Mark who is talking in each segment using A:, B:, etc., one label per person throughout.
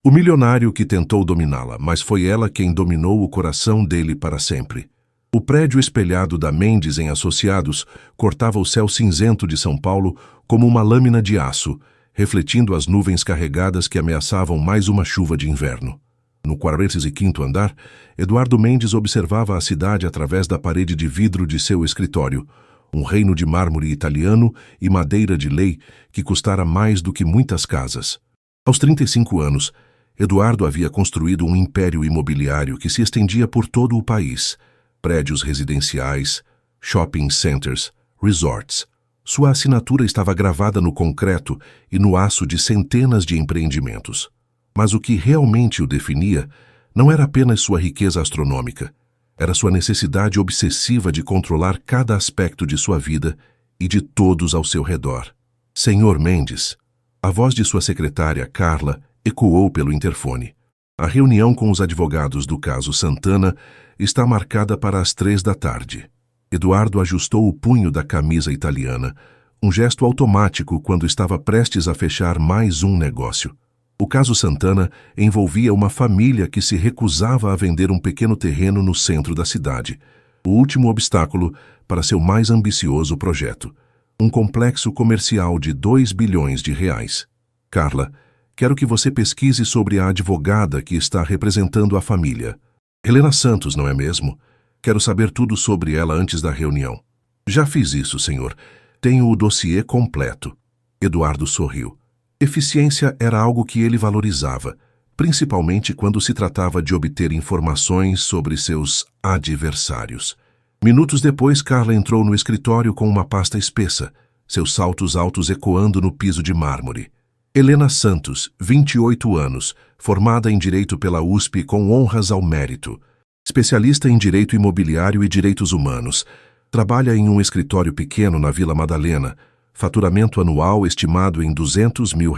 A: O milionário que tentou dominá-la, mas foi ela quem dominou o coração dele para sempre. O prédio espelhado da Mendes em Associados cortava o céu cinzento de São Paulo como uma lâmina de aço, refletindo as nuvens carregadas que ameaçavam mais uma chuva de inverno. No 45º andar, Eduardo Mendes observava a cidade através da parede de vidro de seu escritório, um reino de mármore italiano e madeira de lei que custara mais do que muitas casas. Aos 35 anos, Eduardo havia construído um império imobiliário que se estendia por todo o país. Prédios residenciais, shopping centers, resorts. Sua assinatura estava gravada no concreto e no aço de centenas de empreendimentos. Mas o que realmente o definia não era apenas sua riqueza astronômica, era sua necessidade obsessiva de controlar cada aspecto de sua vida e de todos ao seu redor. Senhor Mendes, a voz de sua secretária, Carla, ecoou pelo interfone. A reunião com os advogados do caso Santana está marcada para as 3 da tarde. Eduardo ajustou o punho da camisa italiana, um gesto automático quando estava prestes a fechar mais um negócio. O caso Santana envolvia uma família que se recusava a vender um pequeno terreno no centro da cidade, o último obstáculo para seu mais ambicioso projeto, um complexo comercial de 2 bilhões de reais. Carla, quero que você pesquise sobre a advogada que está representando a família. Helena Santos, não é mesmo? Quero saber tudo sobre ela antes da reunião. Já fiz isso, senhor. Tenho o dossiê completo. Eduardo sorriu. Eficiência era algo que ele valorizava, principalmente quando se tratava de obter informações sobre seus adversários. Minutos depois, Carla entrou no escritório com uma pasta espessa, seus saltos altos ecoando no piso de mármore. Helena Santos, 28 anos, formada em Direito pela USP com honras ao mérito. Especialista em Direito Imobiliário e Direitos Humanos. Trabalha em um escritório pequeno na Vila Madalena. Faturamento anual estimado em R$200 mil.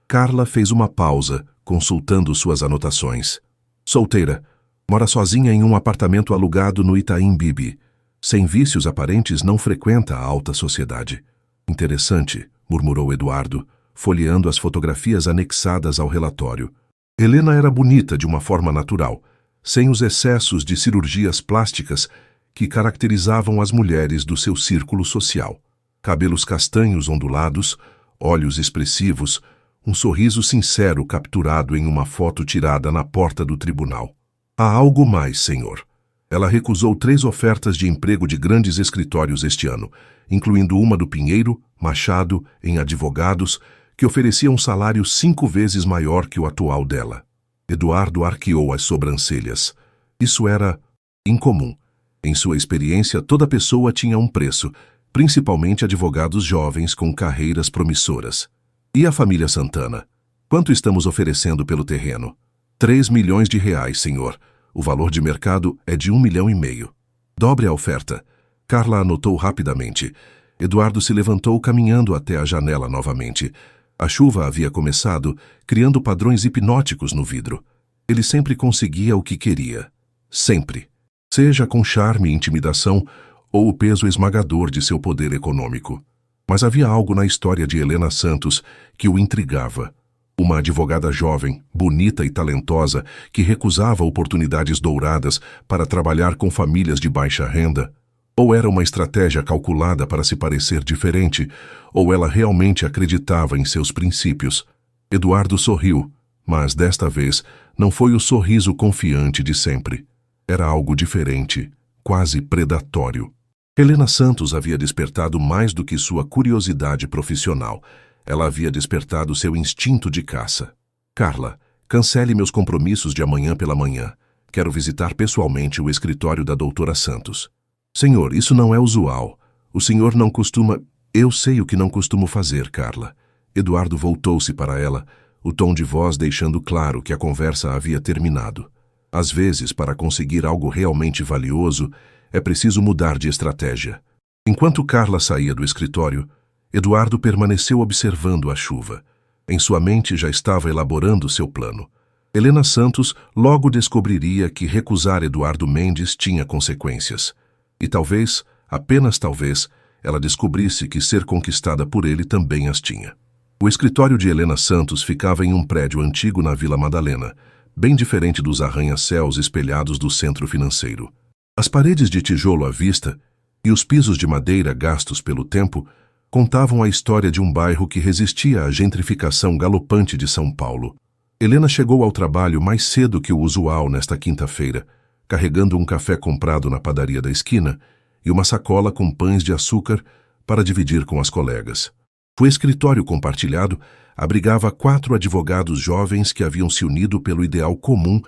A: Carla fez uma pausa, consultando suas anotações. Solteira. Mora sozinha em um apartamento alugado no Itaim Bibi. Sem vícios aparentes, não frequenta a alta sociedade. Interessante, murmurou Eduardo, folheando as fotografias anexadas ao relatório. Helena era bonita de uma forma natural, sem os excessos de cirurgias plásticas que caracterizavam as mulheres do seu círculo social. Cabelos castanhos ondulados, olhos expressivos, um sorriso sincero capturado em uma foto tirada na porta do tribunal. Há algo mais, senhor. Ela recusou 3 ofertas de emprego de grandes escritórios este ano, incluindo uma do Pinheiro, Machado, em advogados, que oferecia um salário 5 vezes maior que o atual dela. Eduardo arqueou as sobrancelhas. Isso era incomum. Em sua experiência, toda pessoa tinha um preço, principalmente advogados jovens com carreiras promissoras. E a família Santana? Quanto estamos oferecendo pelo terreno? 3 milhões de reais, senhor. O valor de mercado é de 1,5 milhão. Dobre a oferta. Carla anotou rapidamente. Eduardo se levantou caminhando até a janela novamente. A chuva havia começado, criando padrões hipnóticos no vidro. Ele sempre conseguia o que queria. Sempre. Seja com charme e intimidação, ou o peso esmagador de seu poder econômico. Mas havia algo na história de Helena Santos que o intrigava. Uma advogada jovem, bonita e talentosa, que recusava oportunidades douradas para trabalhar com famílias de baixa renda. Ou era uma estratégia calculada para se parecer diferente, ou ela realmente acreditava em seus princípios. Eduardo sorriu, mas desta vez não foi o sorriso confiante de sempre. Era algo diferente, quase predatório. Helena Santos havia despertado mais do que sua curiosidade profissional. Ela havia despertado seu instinto de caça. Carla, cancele meus compromissos de amanhã pela manhã. Quero visitar pessoalmente o escritório da doutora Santos. Senhor, isso não é usual. O senhor não costuma... Eu sei o que não costumo fazer, Carla. Eduardo voltou-se para ela, o tom de voz deixando claro que a conversa havia terminado. Às vezes, para conseguir algo realmente valioso, é preciso mudar de estratégia. Enquanto Carla saía do escritório, Eduardo permaneceu observando a chuva. Em sua mente já estava elaborando seu plano. Helena Santos logo descobriria que recusar Eduardo Mendes tinha consequências. E talvez, apenas talvez, ela descobrisse que ser conquistada por ele também as tinha. O escritório de Helena Santos ficava em um prédio antigo na Vila Madalena, bem diferente dos arranha-céus espelhados do centro financeiro. As paredes de tijolo à vista e os pisos de madeira gastos pelo tempo contavam a história de um bairro que resistia à gentrificação galopante de São Paulo. Helena chegou ao trabalho mais cedo que o usual nesta quinta-feira, carregando um café comprado na padaria da esquina e uma sacola com pães de açúcar para dividir com as colegas. O escritório compartilhado abrigava 4 advogados jovens que haviam se unido pelo ideal comum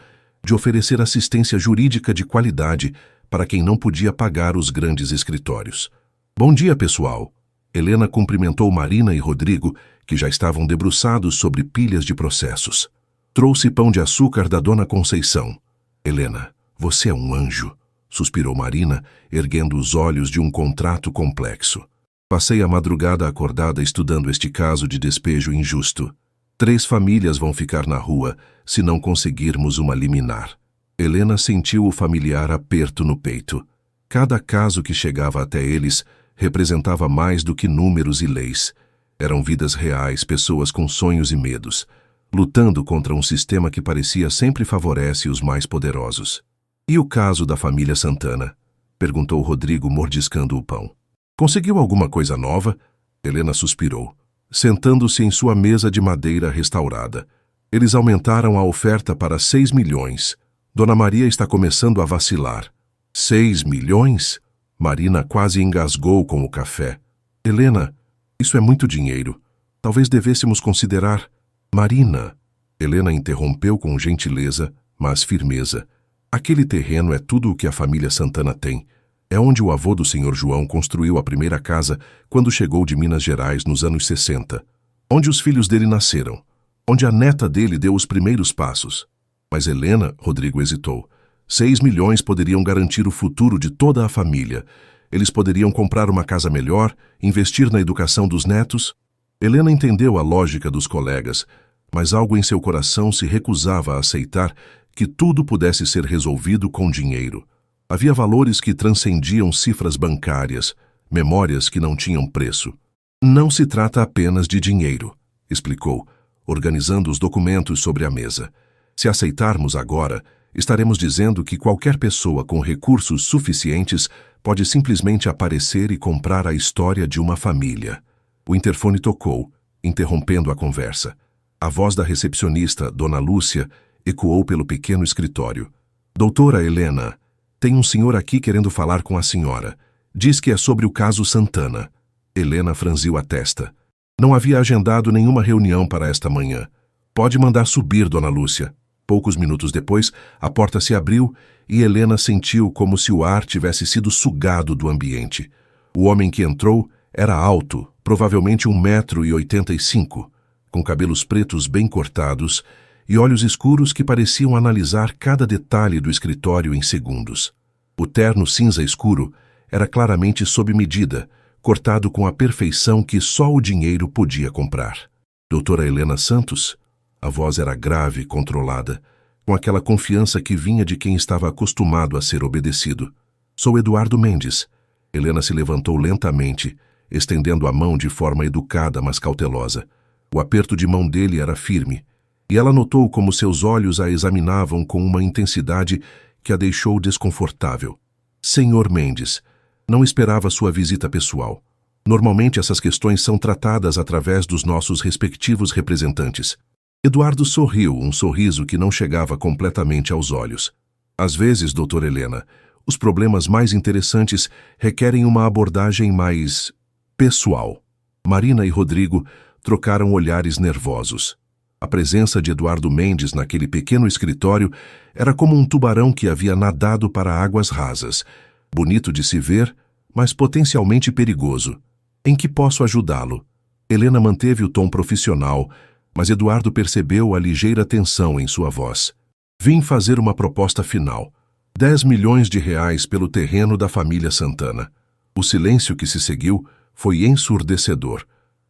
A: de oferecer assistência jurídica de qualidade para quem não podia pagar os grandes escritórios. Bom dia, pessoal! Helena cumprimentou Marina e Rodrigo, que já estavam debruçados sobre pilhas de processos. Trouxe pão de açúcar da dona Conceição. Helena, você é um anjo, suspirou Marina, erguendo os olhos de um contrato complexo. Passei a madrugada acordada estudando este caso de despejo injusto. 3 famílias vão ficar na rua se não conseguirmos uma liminar. Helena sentiu o familiar aperto no peito. Cada caso que chegava até eles representava mais do que números e leis. Eram vidas reais, pessoas com sonhos e medos, lutando contra um sistema que parecia sempre favorece os mais poderosos. E o caso da família Santana? Perguntou Rodrigo, mordiscando o pão. Conseguiu alguma coisa nova? Helena suspirou, sentando-se em sua mesa de madeira restaurada. Eles aumentaram a oferta para 6 milhões. Dona Maria está começando a vacilar. 6 milhões? Marina quase engasgou com o café. Helena, isso é muito dinheiro. Talvez devêssemos considerar... Marina, Helena interrompeu com gentileza, mas firmeza. Aquele terreno é tudo o que a família Santana tem. É onde o avô do Sr. João construiu a primeira casa quando chegou de Minas Gerais nos anos 60. Onde os filhos dele nasceram. Onde a neta dele deu os primeiros passos. Mas Helena, Rodrigo hesitou. 6 milhões poderiam garantir o futuro de toda a família. Eles poderiam comprar uma casa melhor, investir na educação dos netos. Helena entendeu a lógica dos colegas, mas algo em seu coração se recusava a aceitar que tudo pudesse ser resolvido com dinheiro. Havia valores que transcendiam cifras bancárias, memórias que não tinham preço. Não se trata apenas de dinheiro, explicou, organizando os documentos sobre a mesa. Se aceitarmos agora, estaremos dizendo que qualquer pessoa com recursos suficientes pode simplesmente aparecer e comprar a história de uma família. O interfone tocou, interrompendo a conversa. A voz da recepcionista, Dona Lúcia, ecoou pelo pequeno escritório. Doutora Helena, tem um senhor aqui querendo falar com a senhora. Diz que é sobre o caso Santana. Helena franziu a testa. Não havia agendado nenhuma reunião para esta manhã. Pode mandar subir, Dona Lúcia. Poucos minutos depois, a porta se abriu e Helena sentiu como se o ar tivesse sido sugado do ambiente. O homem que entrou era alto, provavelmente 1,85 m, com cabelos pretos bem cortados e olhos escuros que pareciam analisar cada detalhe do escritório em segundos. O terno cinza escuro era claramente sob medida, cortado com a perfeição que só o dinheiro podia comprar. Doutora Helena Santos? A voz era grave e controlada, com aquela confiança que vinha de quem estava acostumado a ser obedecido. Sou Eduardo Mendes. Helena se levantou lentamente, estendendo a mão de forma educada, mas cautelosa. O aperto de mão dele era firme, e ela notou como seus olhos a examinavam com uma intensidade que a deixou desconfortável. Senhor Mendes, não esperava sua visita pessoal. Normalmente essas questões são tratadas através dos nossos respectivos representantes. Eduardo sorriu, um sorriso que não chegava completamente aos olhos. Às vezes, doutora Helena, os problemas mais interessantes requerem uma abordagem mais pessoal. Marina e Rodrigo trocaram olhares nervosos. A presença de Eduardo Mendes naquele pequeno escritório era como um tubarão que havia nadado para águas rasas. Bonito de se ver, mas potencialmente perigoso. Em que posso ajudá-lo? Helena manteve o tom profissional, mas Eduardo percebeu a ligeira tensão em sua voz. Vim fazer uma proposta final. 10 milhões de reais pelo terreno da família Santana. O silêncio que se seguiu foi ensurdecedor.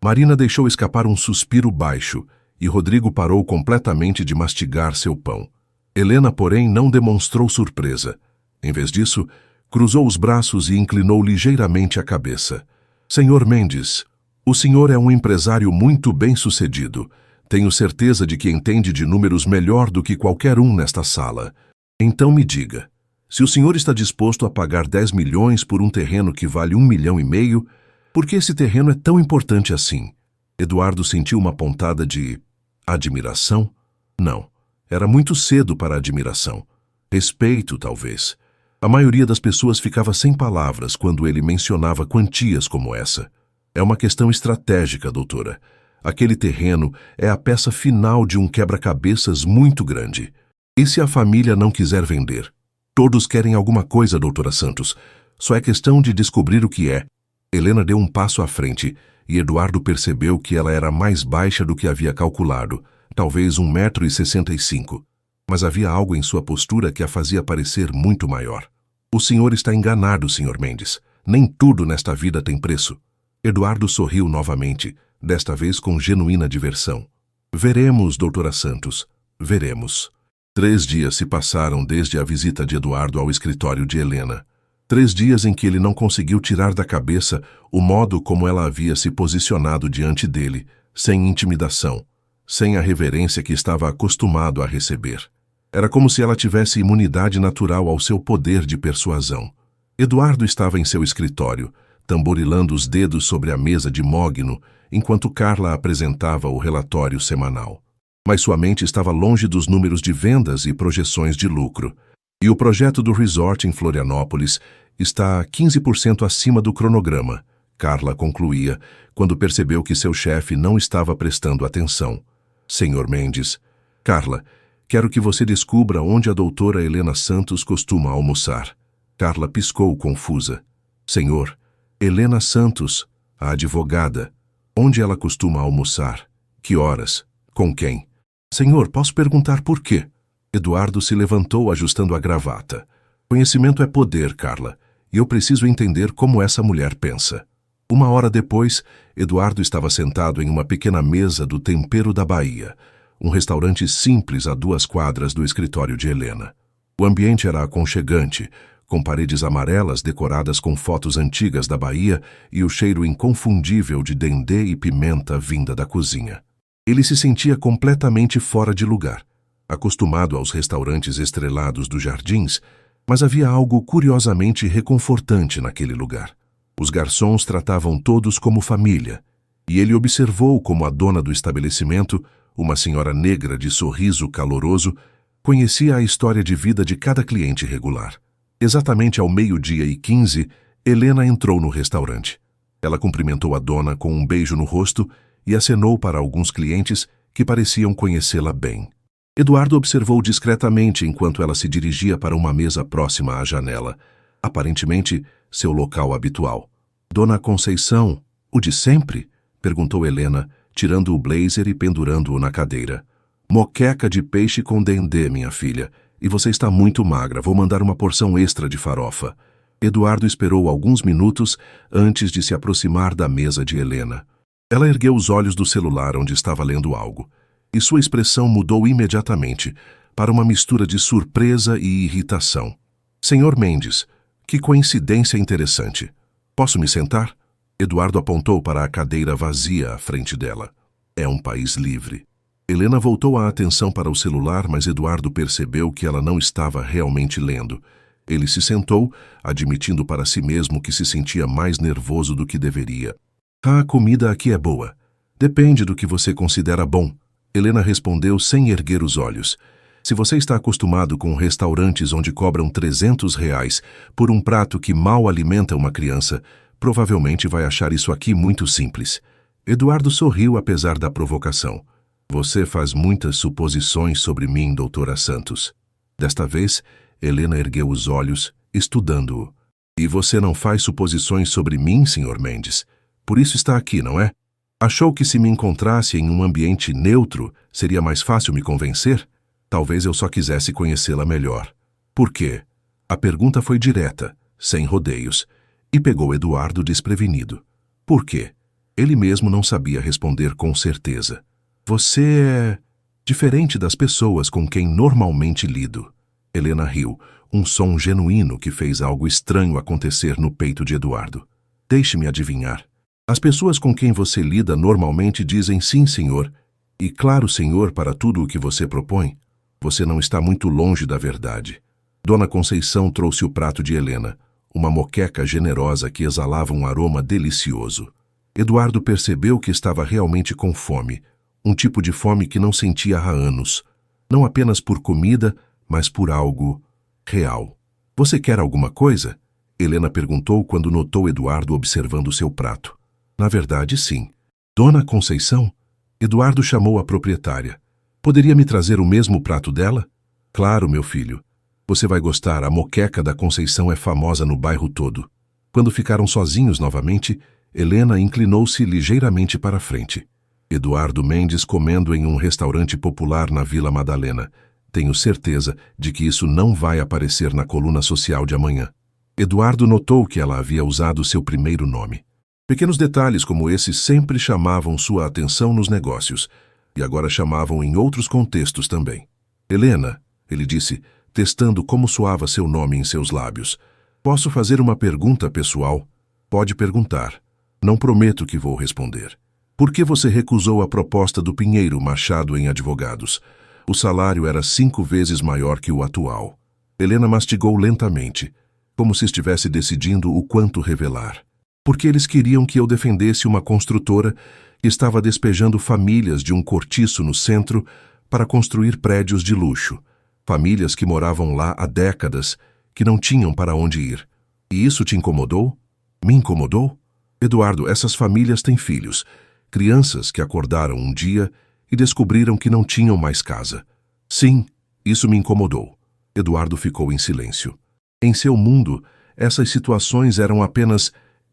A: Marina deixou escapar um suspiro baixo e Rodrigo parou completamente de mastigar seu pão. Helena, porém, não demonstrou surpresa. Em vez disso, cruzou os braços e inclinou ligeiramente a cabeça. Senhor Mendes, O senhor é um empresário muito bem-sucedido. Tenho certeza de que entende de números melhor do que qualquer um nesta sala. Então me diga, se o senhor está disposto a pagar 10 milhões por um terreno que vale 1,5 milhão, por que esse terreno é tão importante assim? Eduardo sentiu uma pontada de admiração? Não, era muito cedo para admiração. Respeito, talvez. A maioria das pessoas ficava sem palavras quando ele mencionava quantias como essa. É uma questão estratégica, doutora. Aquele terreno é a peça final de um quebra-cabeças muito grande. E se a família não quiser vender? Todos querem alguma coisa, doutora Santos. Só é questão de descobrir o que é. Helena deu um passo à frente e Eduardo percebeu que ela era mais baixa do que havia calculado, talvez 1,65 m. Mas havia algo em sua postura que a fazia parecer muito maior. O senhor está enganado, Sr. Mendes. Nem tudo nesta vida tem preço. Eduardo sorriu novamente, desta vez com genuína diversão. Veremos, doutora Santos, veremos. 3 dias se passaram desde a visita de Eduardo ao escritório de Helena. 3 dias em que ele não conseguiu tirar da cabeça o modo como ela havia se posicionado diante dele, sem intimidação, sem a reverência que estava acostumado a receber. Era como se ela tivesse imunidade natural ao seu poder de persuasão. Eduardo estava em seu escritório, tamborilando os dedos sobre a mesa de mogno, enquanto Carla apresentava o relatório semanal. Mas sua mente estava longe dos números de vendas e projeções de lucro. E o projeto do resort em Florianópolis está 15% acima do cronograma, Carla concluía, quando percebeu que seu chefe não estava prestando atenção. Sr. Mendes, Carla, quero que você descubra onde a doutora Helena Santos costuma almoçar. Carla piscou confusa. Senhor, Helena Santos, a advogada. Onde ela costuma almoçar? Que horas? Com quem? Senhor, posso perguntar por quê? Eduardo se levantou ajustando a gravata. Conhecimento é poder, Carla, e eu preciso entender como essa mulher pensa. 1 hora depois, Eduardo estava sentado em uma pequena mesa do Tempero da Bahia, um restaurante simples a 2 quadras do escritório de Helena. O ambiente era aconchegante, com paredes amarelas decoradas com fotos antigas da Bahia e o cheiro inconfundível de dendê e pimenta vinda da cozinha. Ele se sentia completamente fora de lugar, acostumado aos restaurantes estrelados dos jardins, mas havia algo curiosamente reconfortante naquele lugar. Os garçons tratavam todos como família, e ele observou como a dona do estabelecimento, uma senhora negra de sorriso caloroso, conhecia a história de vida de cada cliente regular. Exatamente ao 12:15, Helena entrou no restaurante. Ela cumprimentou a dona com um beijo no rosto e acenou para alguns clientes que pareciam conhecê-la bem. Eduardo observou discretamente enquanto ela se dirigia para uma mesa próxima à janela, aparentemente seu local habitual. Dona Conceição, o de sempre? Perguntou Helena, tirando o blazer e pendurando-o na cadeira. Moqueca de peixe com dendê, minha filha. E você está muito magra, vou mandar uma porção extra de farofa. Eduardo esperou alguns minutos antes de se aproximar da mesa de Helena. Ela ergueu os olhos do celular onde estava lendo algo, e sua expressão mudou imediatamente para uma mistura de surpresa e irritação. Senhor Mendes, que coincidência interessante. Posso me sentar? Eduardo apontou para a cadeira vazia à frente dela. É um país livre. Helena voltou a atenção para o celular, mas Eduardo percebeu que ela não estava realmente lendo. Ele se sentou, admitindo para si mesmo que se sentia mais nervoso do que deveria. A comida aqui é boa. Depende do que você considera bom. Helena respondeu sem erguer os olhos. Se você está acostumado com restaurantes onde cobram R$ 300 por um prato que mal alimenta uma criança, provavelmente vai achar isso aqui muito simples. Eduardo sorriu apesar da provocação. Você faz muitas suposições sobre mim, doutora Santos. Desta vez, Helena ergueu os olhos, estudando-o. E você não faz suposições sobre mim, Sr. Mendes? Por isso está aqui, não é? Achou que se me encontrasse em um ambiente neutro, seria mais fácil me convencer? Talvez eu só quisesse conhecê-la melhor. Por quê? A pergunta foi direta, sem rodeios, e pegou Eduardo desprevenido. Por quê? Ele mesmo não sabia responder com certeza. Você é diferente das pessoas com quem normalmente lido. Helena riu, um som genuíno que fez algo estranho acontecer no peito de Eduardo. Deixe-me adivinhar. As pessoas com quem você lida normalmente dizem sim, senhor, e claro, senhor, para tudo o que você propõe. Você não está muito longe da verdade. Dona Conceição trouxe o prato de Helena, uma moqueca generosa que exalava um aroma delicioso. Eduardo percebeu que estava realmente com fome, um tipo de fome que não sentia há anos, não apenas por comida, mas por algo real. Você quer alguma coisa? Helena perguntou quando notou Eduardo observando seu prato. Na verdade, sim. Dona Conceição? Eduardo chamou a proprietária. Poderia me trazer o mesmo prato dela? Claro, meu filho. Você vai gostar, a moqueca da Conceição é famosa no bairro todo. Quando ficaram sozinhos novamente, Helena inclinou-se ligeiramente para frente. Eduardo Mendes comendo em um restaurante popular na Vila Madalena. Tenho certeza de que isso não vai aparecer na coluna social de amanhã. Eduardo notou que ela havia usado seu primeiro nome. Pequenos detalhes como esse sempre chamavam sua atenção nos negócios, e agora chamavam em outros contextos também. Helena, ele disse, testando como soava seu nome em seus lábios. Posso fazer uma pergunta pessoal? Pode perguntar. Não prometo que vou responder. Por que você recusou a proposta do Pinheiro Machado em Advogados? O salário era 5 vezes maior que o atual. Helena mastigou lentamente, como se estivesse decidindo o quanto revelar. Porque eles queriam que eu defendesse uma construtora que estava despejando famílias de um cortiço no centro para construir prédios de luxo. Famílias que moravam lá há décadas, que não tinham para onde ir. E isso te incomodou? Me incomodou? Eduardo, essas famílias têm filhos, crianças que acordaram um dia e descobriram que não tinham mais casa. Sim, isso me incomodou. Eduardo ficou em silêncio. Em seu mundo, essas situações eram apenas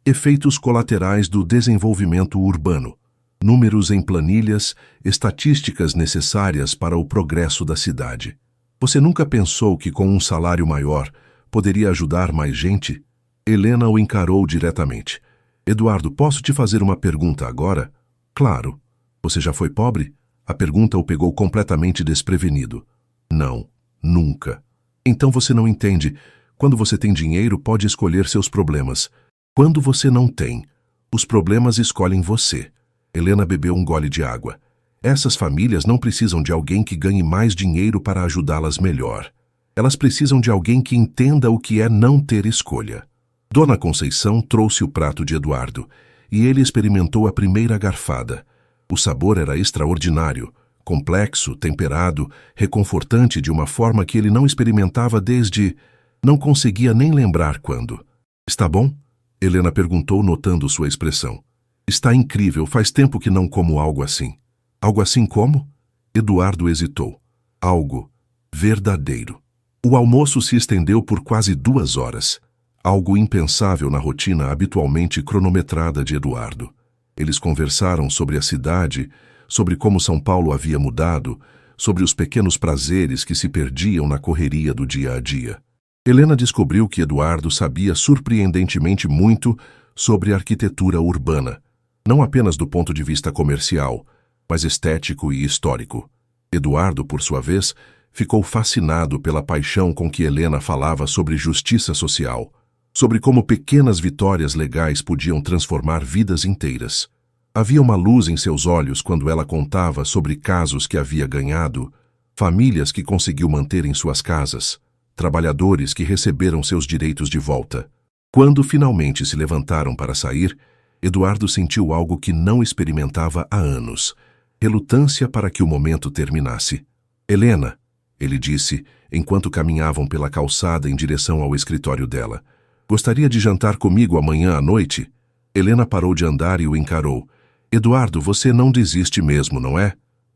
A: efeitos colaterais do desenvolvimento urbano. Números em planilhas, estatísticas necessárias para o progresso da cidade. Você nunca pensou que com um salário maior poderia ajudar mais gente? Helena o encarou diretamente. Eduardo, posso te fazer uma pergunta agora? Claro. Você já foi pobre? A pergunta o pegou completamente desprevenido. Não, nunca. Então você não entende. Quando você tem dinheiro, pode escolher seus problemas. Quando você não tem, os problemas escolhem você. Helena bebeu um gole de água. Essas famílias não precisam de alguém que ganhe mais dinheiro para ajudá-las melhor. Elas precisam de alguém que entenda o que é não ter escolha. Dona Conceição trouxe o prato de Eduardo, e ele experimentou a primeira garfada. O sabor era extraordinário, complexo, temperado, reconfortante de uma forma que ele não experimentava desde... não conseguia nem lembrar quando. Está bom? Helena perguntou, notando sua expressão. Está incrível, faz tempo que não como algo assim. Algo assim como? Eduardo hesitou. Algo verdadeiro. O almoço se estendeu por quase 2 horas. Algo impensável na rotina habitualmente cronometrada de Eduardo. Eles conversaram sobre a cidade, sobre como São Paulo havia mudado, sobre os pequenos prazeres que se perdiam na correria do dia a dia. Helena descobriu que Eduardo sabia surpreendentemente muito sobre arquitetura urbana, não apenas do ponto de vista comercial, mas estético e histórico. Eduardo, por sua vez, ficou fascinado pela paixão com que Helena falava sobre justiça social, sobre como pequenas vitórias legais podiam transformar vidas inteiras. Havia uma luz em seus olhos quando ela contava sobre casos que havia ganhado, famílias que conseguiu manter em suas casas, trabalhadores que receberam seus direitos de volta. Quando finalmente se levantaram para sair, Eduardo sentiu algo que não experimentava há anos, relutância para que o momento terminasse. Helena, ele disse, enquanto caminhavam pela calçada em direção ao escritório dela, gostaria de jantar comigo amanhã à noite? Helena parou de andar e o encarou. Eduardo, você não desiste mesmo, não é?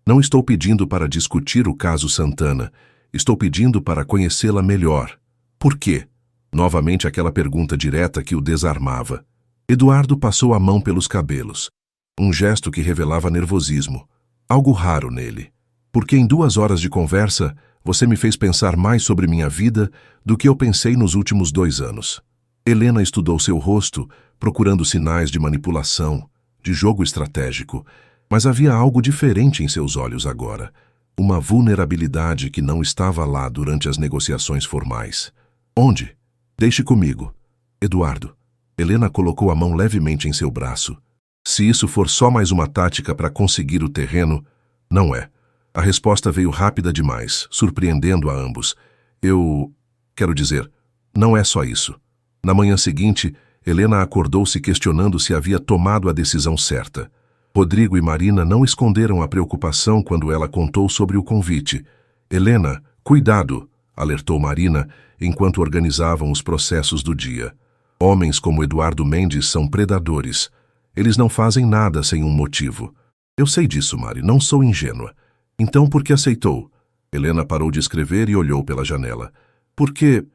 A: Não estou pedindo para discutir o caso Santana. Estou pedindo para conhecê-la melhor. Por quê? Novamente aquela pergunta direta que o desarmava. Eduardo passou a mão pelos cabelos. Um gesto que revelava nervosismo. Algo raro nele. Porque em 2 horas de conversa, você me fez pensar mais sobre minha vida do que eu pensei nos últimos 2 anos. Helena estudou seu rosto, procurando sinais de manipulação, de jogo estratégico, mas havia algo diferente em seus olhos agora. Uma vulnerabilidade que não estava lá durante as negociações formais. Onde? Deixe comigo. Eduardo. Helena colocou a mão levemente em seu braço. Se isso for só mais uma tática para conseguir o terreno, não é. A resposta veio rápida demais, surpreendendo a ambos. Quero dizer, não é só isso. Na manhã seguinte, Helena acordou-se questionando se havia tomado a decisão certa. Rodrigo e Marina não esconderam a preocupação quando ela contou sobre o convite. Helena, cuidado, alertou Marina enquanto organizavam os processos do dia. Homens como Eduardo Mendes são predadores. Eles não fazem nada sem um motivo. Eu sei disso, Mari, não sou ingênua. Então por que aceitou? Helena parou de escrever e olhou pela janela. Porque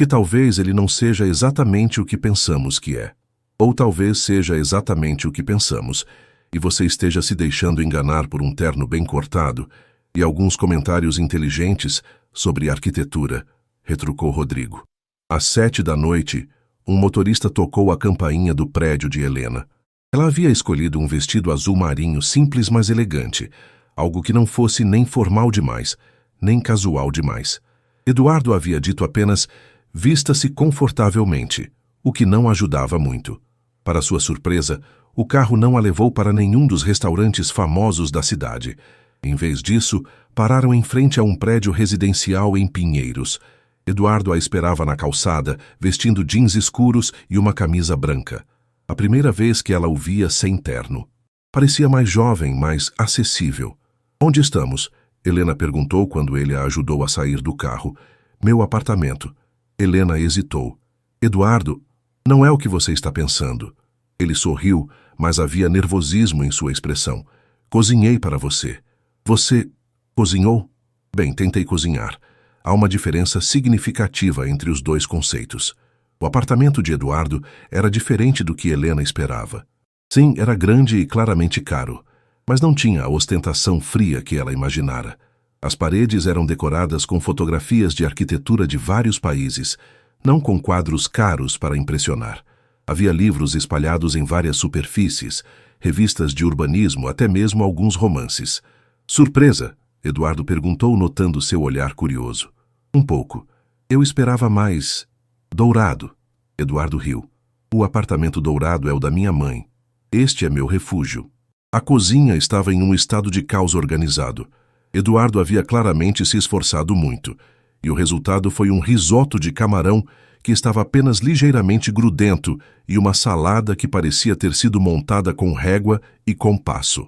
A: talvez ele não seja exatamente o que pensamos que é. Ou talvez seja exatamente o que pensamos, e você esteja se deixando enganar por um terno bem cortado e alguns comentários inteligentes sobre arquitetura, retrucou Rodrigo. Às 7 da noite, um motorista tocou a campainha do prédio de Helena. Ela havia escolhido um vestido azul marinho simples, mas elegante, algo que não fosse nem formal demais, nem casual demais. Eduardo havia dito apenas: vista-se confortavelmente, o que não ajudava muito. Para sua surpresa, o carro não a levou para nenhum dos restaurantes famosos da cidade. Em vez disso, pararam em frente a um prédio residencial em Pinheiros. Eduardo a esperava na calçada, vestindo jeans escuros e uma camisa branca. A primeira vez que ela o via sem terno. Parecia mais jovem, mais acessível. Onde estamos? Helena perguntou quando ele a ajudou a sair do carro. Meu apartamento. Helena hesitou. Eduardo, não é o que você está pensando. Ele sorriu, mas havia nervosismo em sua expressão. Cozinhei para você. Você cozinhou? Bem, tentei cozinhar. Há uma diferença significativa entre os dois conceitos. O apartamento de Eduardo era diferente do que Helena esperava. Sim, era grande e claramente caro, mas não tinha a ostentação fria que ela imaginara. As paredes eram decoradas com fotografias de arquitetura de vários países, não com quadros caros para impressionar. Havia livros espalhados em várias superfícies, revistas de urbanismo, até mesmo alguns romances. Surpresa? Eduardo perguntou, notando seu olhar curioso. Um pouco. Eu esperava mais... dourado. Eduardo riu. O apartamento dourado é o da minha mãe. Este é meu refúgio. A cozinha estava em um estado de caos organizado. Eduardo havia claramente se esforçado muito, e o resultado foi um risoto de camarão que estava apenas ligeiramente grudento e uma salada que parecia ter sido montada com régua e compasso.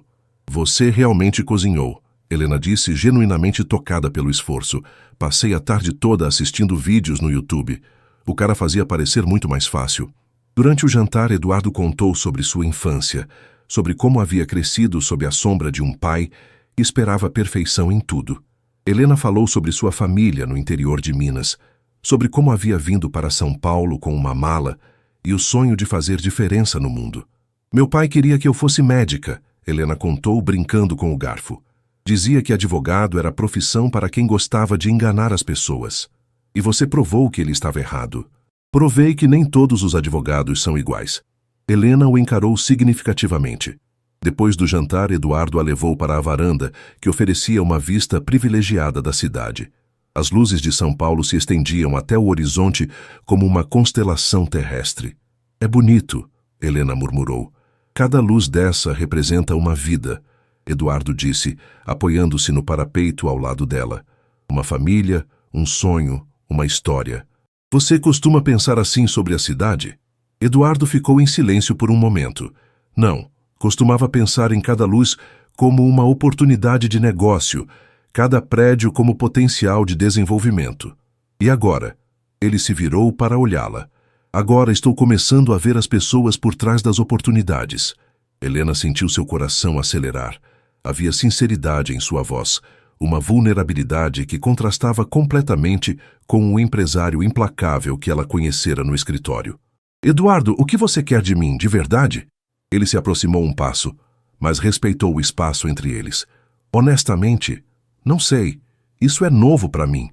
A: Você realmente cozinhou, Helena disse, genuinamente tocada pelo esforço. Passei a tarde toda assistindo vídeos no YouTube. O cara fazia parecer muito mais fácil. Durante o jantar, Eduardo contou sobre sua infância, sobre como havia crescido sob a sombra de um pai que esperava perfeição em tudo. Helena falou sobre sua família no interior de Minas, sobre como havia vindo para São Paulo com uma mala e o sonho de fazer diferença no mundo. Meu pai queria que eu fosse médica, Helena contou, brincando com o garfo. Dizia que advogado era profissão para quem gostava de enganar as pessoas. E você provou que ele estava errado. Provei que nem todos os advogados são iguais. Helena o encarou significativamente. Depois do jantar, Eduardo a levou para a varanda, que oferecia uma vista privilegiada da cidade. As luzes de São Paulo se estendiam até o horizonte como uma constelação terrestre. É bonito, Helena murmurou. Cada luz dessa representa uma vida, Eduardo disse, apoiando-se no parapeito ao lado dela. Uma família, um sonho, uma história. Você costuma pensar assim sobre a cidade? Eduardo ficou em silêncio por um momento. Não, costumava pensar em cada luz como uma oportunidade de negócio, cada prédio como potencial de desenvolvimento. E agora? Ele se virou para olhá-la. Agora estou começando a ver as pessoas por trás das oportunidades. Helena sentiu seu coração acelerar. Havia sinceridade em sua voz, uma vulnerabilidade que contrastava completamente com o empresário implacável que ela conhecera no escritório. Eduardo, o que você quer de mim, de verdade? Ele se aproximou um passo, mas respeitou o espaço entre eles. Honestamente, não sei. Isso é novo para mim.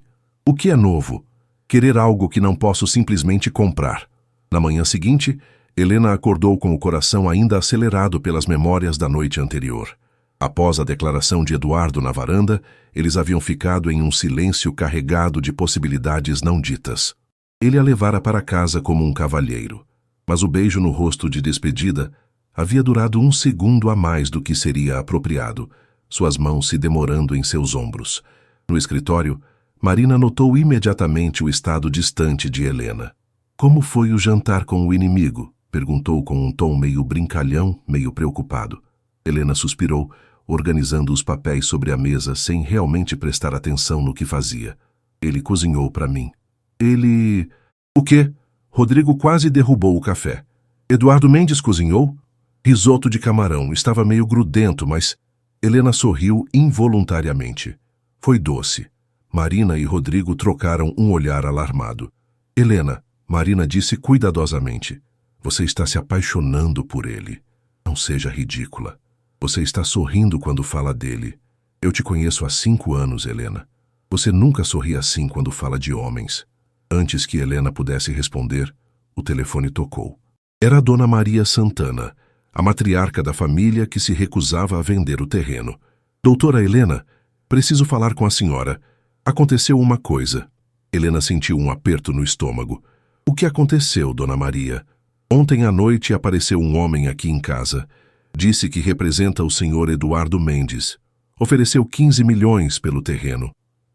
A: O que é novo? Querer algo que não posso simplesmente comprar. Na manhã seguinte, Helena acordou com o coração ainda acelerado pelas memórias da noite anterior. Após a declaração de Eduardo na varanda, eles haviam ficado em um silêncio carregado de possibilidades não ditas. Ele a levara para casa como um cavalheiro, mas o beijo no rosto de despedida Havia durado 1 segundo a mais do que seria apropriado, suas mãos se demorando em seus ombros. No escritório, Marina notou imediatamente o estado distante de Helena. Como foi o jantar com o inimigo? Perguntou com um tom meio brincalhão, meio preocupado. Helena suspirou, organizando os papéis sobre a mesa sem realmente prestar atenção no que fazia. Ele cozinhou para mim. Ele... O quê? Rodrigo quase derrubou o café. Eduardo Mendes cozinhou? Risoto de camarão, estava meio grudento, mas... Helena sorriu involuntariamente. Foi doce. Marina e Rodrigo trocaram um olhar alarmado. Helena, Marina disse cuidadosamente. Você está se apaixonando por ele. Não seja ridícula. Você está sorrindo quando fala dele. Eu te conheço há 5 anos, Helena. Você nunca sorri assim quando fala de homens. Antes que Helena pudesse responder, o telefone tocou. Era a Dona Maria Santana, a matriarca da família que se recusava a vender o terreno. Doutora Helena, preciso falar com a senhora. Aconteceu uma coisa. Helena sentiu um aperto no estômago. O que aconteceu, Dona Maria? Ontem à noite apareceu um homem aqui em casa. Disse que representa o senhor Eduardo Mendes. Ofereceu 15 milhões pelo terreno.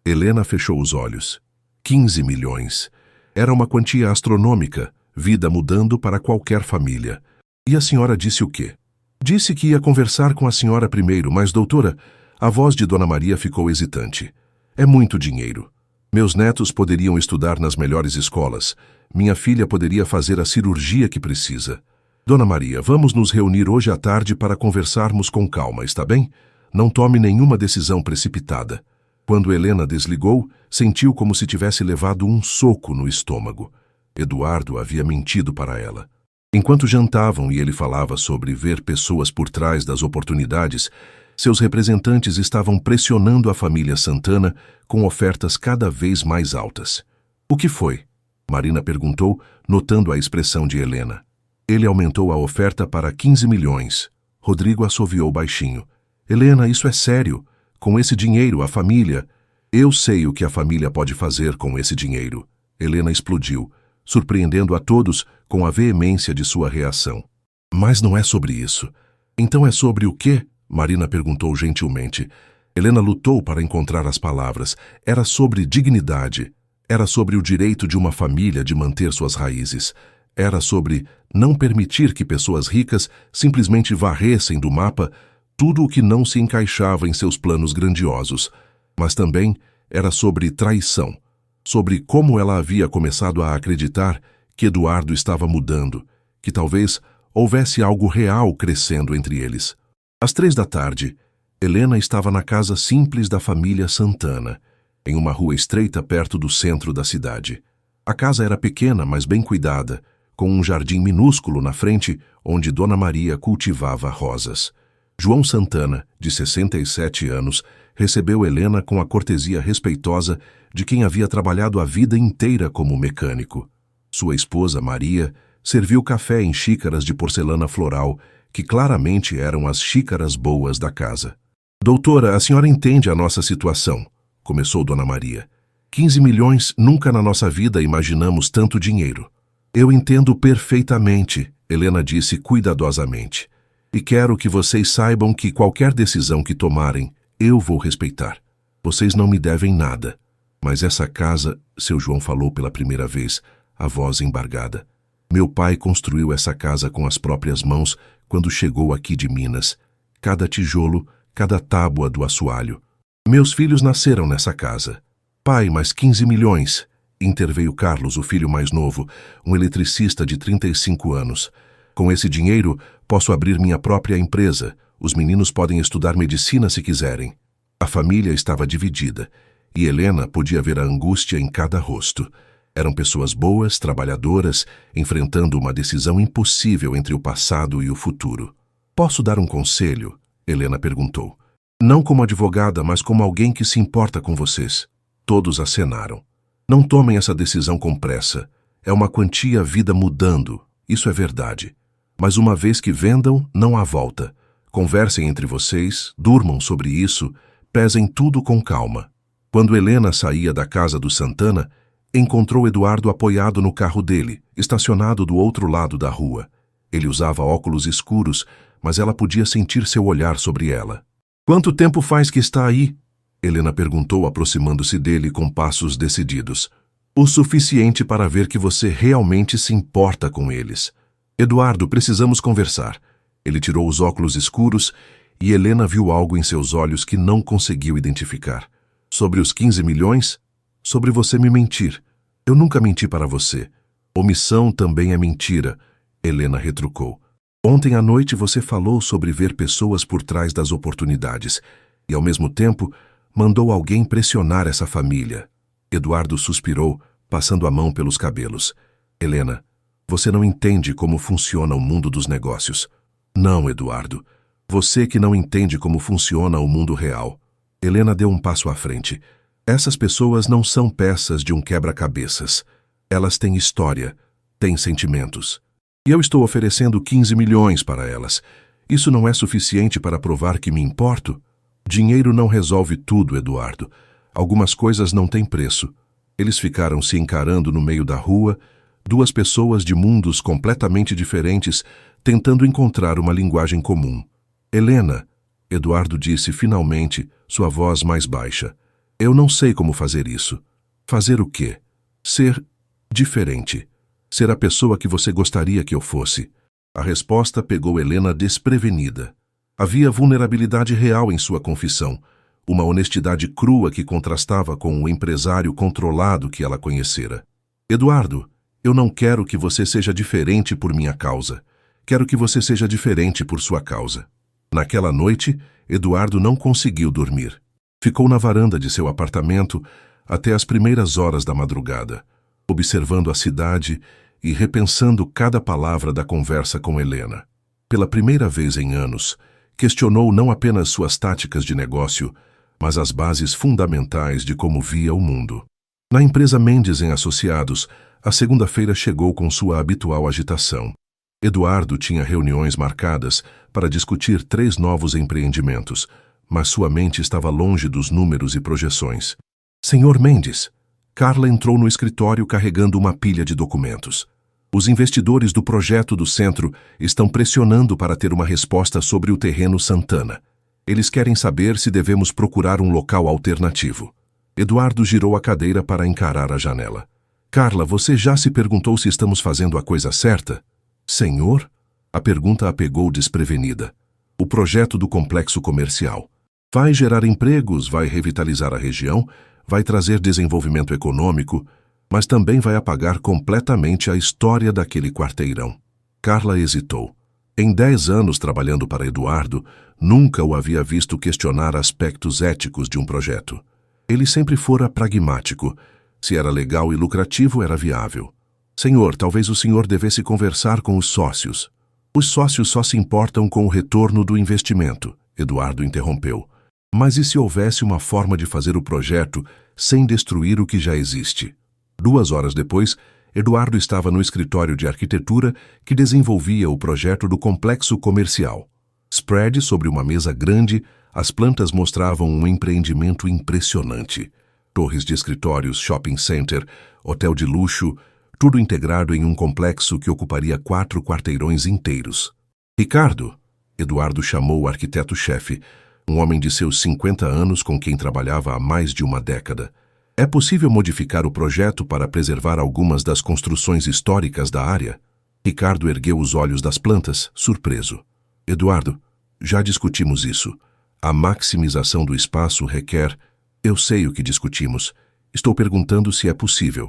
A: Helena fechou os olhos. 15 milhões. Era uma quantia astronômica, vida mudando para qualquer família. E a senhora disse o quê? Disse que ia conversar com a senhora primeiro, mas, doutora, a voz de Dona Maria ficou hesitante. É muito dinheiro. Meus netos poderiam estudar nas melhores escolas. Minha filha poderia fazer a cirurgia que precisa. Dona Maria, vamos nos reunir hoje à tarde para conversarmos com calma, está bem? Não tome nenhuma decisão precipitada. Quando Helena desligou, sentiu como se tivesse levado um soco no estômago. Eduardo havia mentido para ela. Enquanto jantavam e ele falava sobre ver pessoas por trás das oportunidades, seus representantes estavam pressionando a família Santana com ofertas cada vez mais altas. O que foi? Marina perguntou, notando a expressão de Helena. Ele aumentou a oferta para 15 milhões. Rodrigo assoviou baixinho. Helena, isso é sério. Com esse dinheiro, a família... Eu sei o que a família pode fazer com esse dinheiro. Helena explodiu, surpreendendo a todos com a veemência de sua reação. Mas não é sobre isso. Então é sobre o quê? Marina perguntou gentilmente. Helena lutou para encontrar as palavras. Era sobre dignidade. Era sobre o direito de uma família de manter suas raízes. Era sobre não permitir que pessoas ricas simplesmente varressem do mapa tudo o que não se encaixava em seus planos grandiosos. Mas também era sobre traição, sobre como ela havia começado a acreditar que Eduardo estava mudando, que talvez houvesse algo real crescendo entre eles. Às 3 da tarde, Helena estava na casa simples da família Santana, em uma rua estreita perto do centro da cidade. A casa era pequena, mas bem cuidada, com um jardim minúsculo na frente onde Dona Maria cultivava rosas. João Santana, de 67 anos, recebeu Helena com a cortesia respeitosa de quem havia trabalhado a vida inteira como mecânico. Sua esposa, Maria, serviu café em xícaras de porcelana floral, que claramente eram as xícaras boas da casa. Doutora, a senhora entende a nossa situação, começou Dona Maria. 15 milhões, nunca na nossa vida imaginamos tanto dinheiro. Eu entendo perfeitamente, Helena disse cuidadosamente. E quero que vocês saibam que qualquer decisão que tomarem, eu vou respeitar. Vocês não me devem nada. Mas essa casa, seu João falou pela primeira vez, a voz embargada. Meu pai construiu essa casa com as próprias mãos quando chegou aqui de Minas. Cada tijolo, cada tábua do assoalho. Meus filhos nasceram nessa casa. Pai, mas 15 milhões, interveio Carlos, o filho mais novo, um eletricista de 35 anos. Com esse dinheiro, posso abrir minha própria empresa. Os meninos podem estudar medicina se quiserem. A família estava dividida, e Helena podia ver a angústia em cada rosto. Eram pessoas boas, trabalhadoras, enfrentando uma decisão impossível entre o passado e o futuro. Posso dar um conselho? Helena perguntou. Não como advogada, mas como alguém que se importa com vocês. Todos acenaram. Não tomem essa decisão com pressa. É uma quantia vida mudando, isso é verdade. Mas uma vez que vendam, não há volta. Conversem entre vocês, durmam sobre isso, pesem tudo com calma. Quando Helena saía da casa do Santana, encontrou Eduardo apoiado no carro dele, estacionado do outro lado da rua. Ele usava óculos escuros, mas ela podia sentir seu olhar sobre ela. "Quanto tempo faz que está aí?" Helena perguntou, aproximando-se dele com passos decididos. "O suficiente para ver que você realmente se importa com eles." "Eduardo, precisamos conversar." Ele tirou os óculos escuros e Helena viu algo em seus olhos que não conseguiu identificar. "Sobre os 15 milhões? Sobre você me mentir. Eu nunca menti para você. Omissão também é mentira." Helena retrucou. "Ontem à noite você falou sobre ver pessoas por trás das oportunidades e, ao mesmo tempo, mandou alguém pressionar essa família." Eduardo suspirou, passando a mão pelos cabelos. "Helena, você não entende como funciona o mundo dos negócios." "Não, Eduardo. Você que não entende como funciona o mundo real." Helena deu um passo à frente. "Essas pessoas não são peças de um quebra-cabeças. Elas têm história, têm sentimentos. E eu estou oferecendo 15 milhões para elas. Isso não é suficiente para provar que me importo?" "Dinheiro não resolve tudo, Eduardo. Algumas coisas não têm preço." Eles ficaram se encarando no meio da rua, duas pessoas de mundos completamente diferentes, tentando encontrar uma linguagem comum. "Helena," Eduardo disse finalmente, sua voz mais baixa. "Eu não sei como fazer isso." "Fazer o quê?" "Ser diferente. Ser a pessoa que você gostaria que eu fosse." A resposta pegou Helena desprevenida. Havia vulnerabilidade real em sua confissão, uma honestidade crua que contrastava com o empresário controlado que ela conhecera. "Eduardo, eu não quero que você seja diferente por minha causa. Quero que você seja diferente por sua causa." Naquela noite, Eduardo não conseguiu dormir. Ficou na varanda de seu apartamento até as primeiras horas da madrugada, observando a cidade e repensando cada palavra da conversa com Helena. Pela primeira vez em anos, questionou não apenas suas táticas de negócio, mas as bases fundamentais de como via o mundo. Na empresa Mendes em Associados, a segunda-feira chegou com sua habitual agitação. Eduardo tinha reuniões marcadas para discutir 3 novos empreendimentos, mas sua mente estava longe dos números e projeções. "Senhor Mendes." Carla entrou no escritório carregando uma pilha de documentos. "Os investidores do projeto do centro estão pressionando para ter uma resposta sobre o terreno Santana. Eles querem saber se devemos procurar um local alternativo." Eduardo girou a cadeira para encarar a janela. "Carla, você já se perguntou se estamos fazendo a coisa certa?" "Senhor?" A pergunta a pegou desprevenida. "O projeto do complexo comercial. Vai gerar empregos, vai revitalizar a região, vai trazer desenvolvimento econômico, mas também vai apagar completamente a história daquele quarteirão." Carla hesitou. Em 10 anos trabalhando para Eduardo, nunca o havia visto questionar aspectos éticos de um projeto. Ele sempre fora pragmático. Se era legal e lucrativo, era viável. "Senhor, talvez o senhor devesse conversar com os sócios." "Os sócios só se importam com o retorno do investimento," Eduardo interrompeu. "Mas e se houvesse uma forma de fazer o projeto sem destruir o que já existe?" 2 horas depois, Eduardo estava no escritório de arquitetura que desenvolvia o projeto do complexo comercial. Spread sobre uma mesa grande, as plantas mostravam um empreendimento impressionante. Torres de escritórios, shopping center, hotel de luxo, tudo integrado em um complexo que ocuparia 4 quarteirões inteiros. "Ricardo," Eduardo chamou o arquiteto-chefe, um homem de seus 50 anos com quem trabalhava há mais de uma década. "É possível modificar o projeto para preservar algumas das construções históricas da área?" Ricardo ergueu os olhos das plantas, surpreso. "Eduardo, já discutimos isso. A maximização do espaço requer... Eu sei o que discutimos. Estou perguntando se é possível."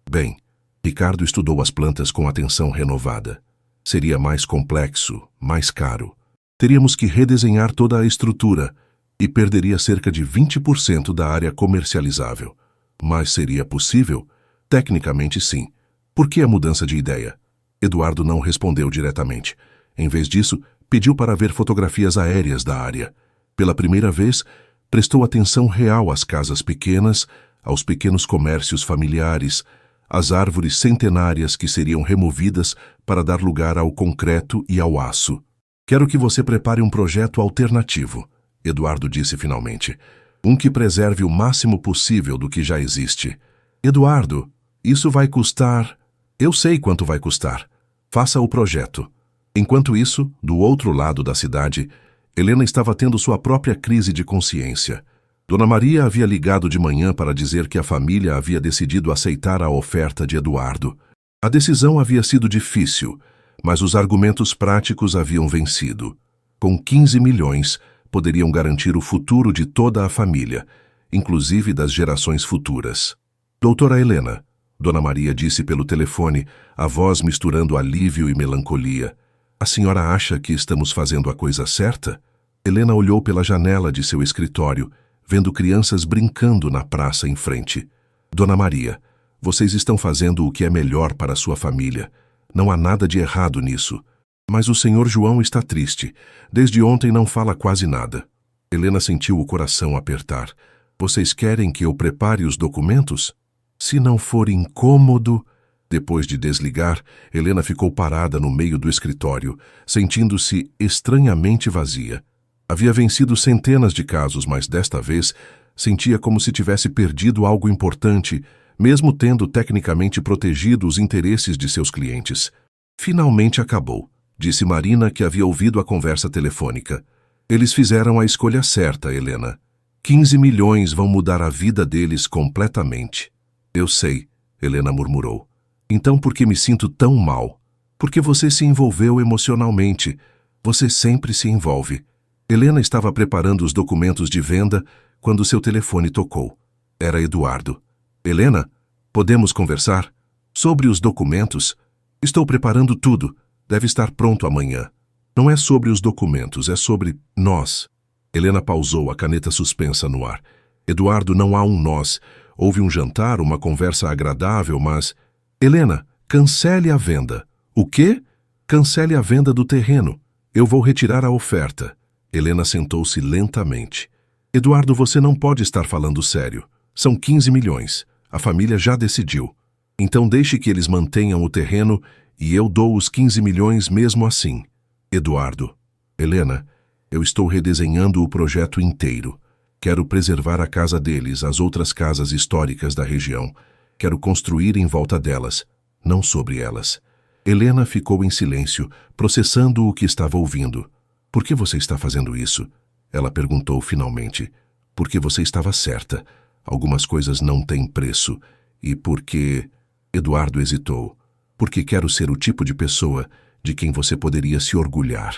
A: "Bem," Ricardo estudou as plantas com atenção renovada. "Seria mais complexo, mais caro. Teríamos que redesenhar toda a estrutura e perderia cerca de 20% da área comercializável. Mas seria possível? Tecnicamente, sim. Por que a mudança de ideia?" Eduardo não respondeu diretamente. Em vez disso, pediu para ver fotografias aéreas da área. Pela primeira vez, prestou atenção real às casas pequenas, aos pequenos comércios familiares, às árvores centenárias que seriam removidas para dar lugar ao concreto e ao aço. "Quero que você prepare um projeto alternativo," Eduardo disse finalmente. "Um que preserve o máximo possível do que já existe." "Eduardo, isso vai custar..." "Eu sei quanto vai custar. Faça o projeto." Enquanto isso, do outro lado da cidade, Helena estava tendo sua própria crise de consciência. Dona Maria havia ligado de manhã para dizer que a família havia decidido aceitar a oferta de Eduardo. A decisão havia sido difícil, mas os argumentos práticos haviam vencido. Com 15 milhões, poderiam garantir o futuro de toda a família, inclusive das gerações futuras. Doutora Helena, Dona Maria disse pelo telefone, a voz misturando alívio e melancolia. A senhora acha que estamos fazendo a coisa certa? Helena olhou pela janela de seu escritório, vendo crianças brincando na praça em frente. Dona Maria, vocês estão fazendo o que é melhor para a sua família. Não há nada de errado nisso. Mas o senhor João está triste. Desde ontem não fala quase nada. Helena sentiu o coração apertar. Vocês querem que eu prepare os documentos? Se não for incômodo... Depois de desligar, Helena ficou parada no meio do escritório, sentindo-se estranhamente vazia. Havia vencido centenas de casos, mas desta vez sentia como se tivesse perdido algo importante, mesmo tendo tecnicamente protegido os interesses de seus clientes. Finalmente acabou, disse Marina, que havia ouvido a conversa telefônica. Eles fizeram a escolha certa, Helena. 15 milhões vão mudar a vida deles completamente. Eu sei, Helena murmurou. Então por que me sinto tão mal? Porque você se envolveu emocionalmente. Você sempre se envolve. Helena estava preparando os documentos de venda quando seu telefone tocou. Era Eduardo. Helena, podemos conversar? Sobre os documentos? Estou preparando tudo. Deve estar pronto amanhã. Não é sobre os documentos, é sobre nós. Helena pausou, a caneta suspensa no ar. Eduardo, não há um nós. Houve um jantar, uma conversa agradável, mas... Helena, cancele a venda. O quê? Cancele a venda do terreno. Eu vou retirar a oferta. Helena sentou-se lentamente. Eduardo, você não pode estar falando sério. São 15 milhões. A família já decidiu. Então deixe que eles mantenham o terreno e eu dou os 15 milhões mesmo assim. Eduardo. Helena, eu estou redesenhando o projeto inteiro. Quero preservar a casa deles, as outras casas históricas da região. Quero construir em volta delas, não sobre elas. Helena ficou em silêncio, processando o que estava ouvindo. Por que você está fazendo isso? Ela perguntou finalmente. Porque você estava certa. Algumas coisas não têm preço. E porque... Eduardo hesitou. Porque quero ser o tipo de pessoa de quem você poderia se orgulhar.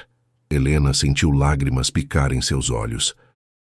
A: Helena sentiu lágrimas picar em seus olhos.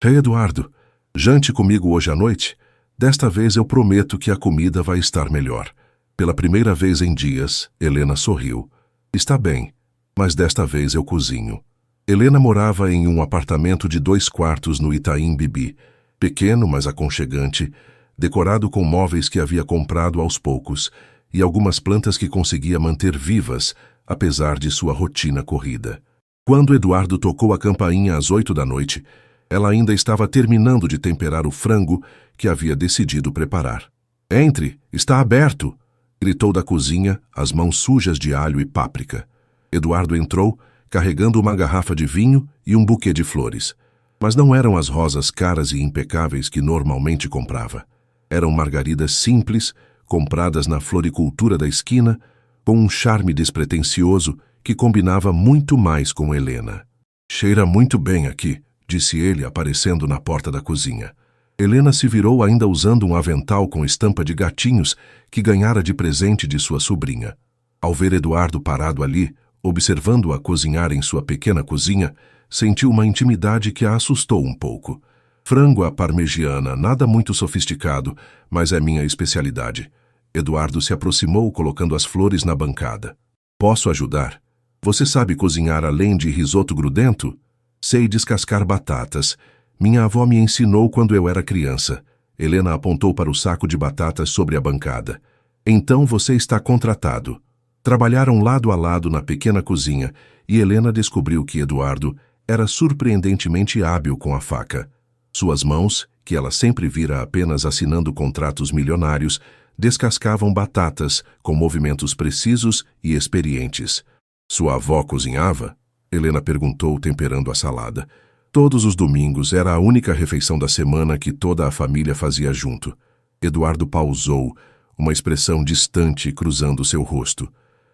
A: Eduardo, jante comigo hoje à noite? Desta vez eu prometo que a comida vai estar melhor. Pela primeira vez em dias, Helena sorriu. Está bem, mas desta vez eu cozinho. Helena morava em um apartamento de 2 quartos no Itaim Bibi, pequeno, mas aconchegante, decorado com móveis que havia comprado aos poucos e algumas plantas que conseguia manter vivas, apesar de sua rotina corrida. Quando Eduardo tocou a campainha às 8 da noite, ela ainda estava terminando de temperar o frango que havia decidido preparar. Entre, está aberto! Gritou da cozinha, as mãos sujas de alho e páprica. Eduardo entrou, carregando uma garrafa de vinho e um buquê de flores. Mas não eram as rosas caras e impecáveis que normalmente comprava. Eram margaridas simples, compradas na floricultura da esquina, com um charme despretensioso que combinava muito mais com Helena. Cheira muito bem aqui, disse ele, aparecendo na porta da cozinha. Helena se virou ainda usando um avental com estampa de gatinhos que ganhara de presente de sua sobrinha. Ao ver Eduardo parado ali, observando-a cozinhar em sua pequena cozinha, sentiu uma intimidade que a assustou um pouco. Frango à parmegiana, nada muito sofisticado, mas é minha especialidade. Eduardo se aproximou, colocando as flores na bancada. Posso ajudar? Você sabe cozinhar além de risoto grudento? Sei descascar batatas. Minha avó me ensinou quando eu era criança. Helena apontou para o saco de batatas sobre a bancada. Então você está contratado. Trabalharam lado a lado na pequena cozinha e Helena descobriu que Eduardo era surpreendentemente hábil com a faca. Suas mãos, que ela sempre vira apenas assinando contratos milionários, descascavam batatas com movimentos precisos e experientes. Sua avó cozinhava? Helena perguntou, temperando a salada. Todos os domingos era a única refeição da semana que toda a família fazia junto. Eduardo pausou, uma expressão distante cruzando seu rosto.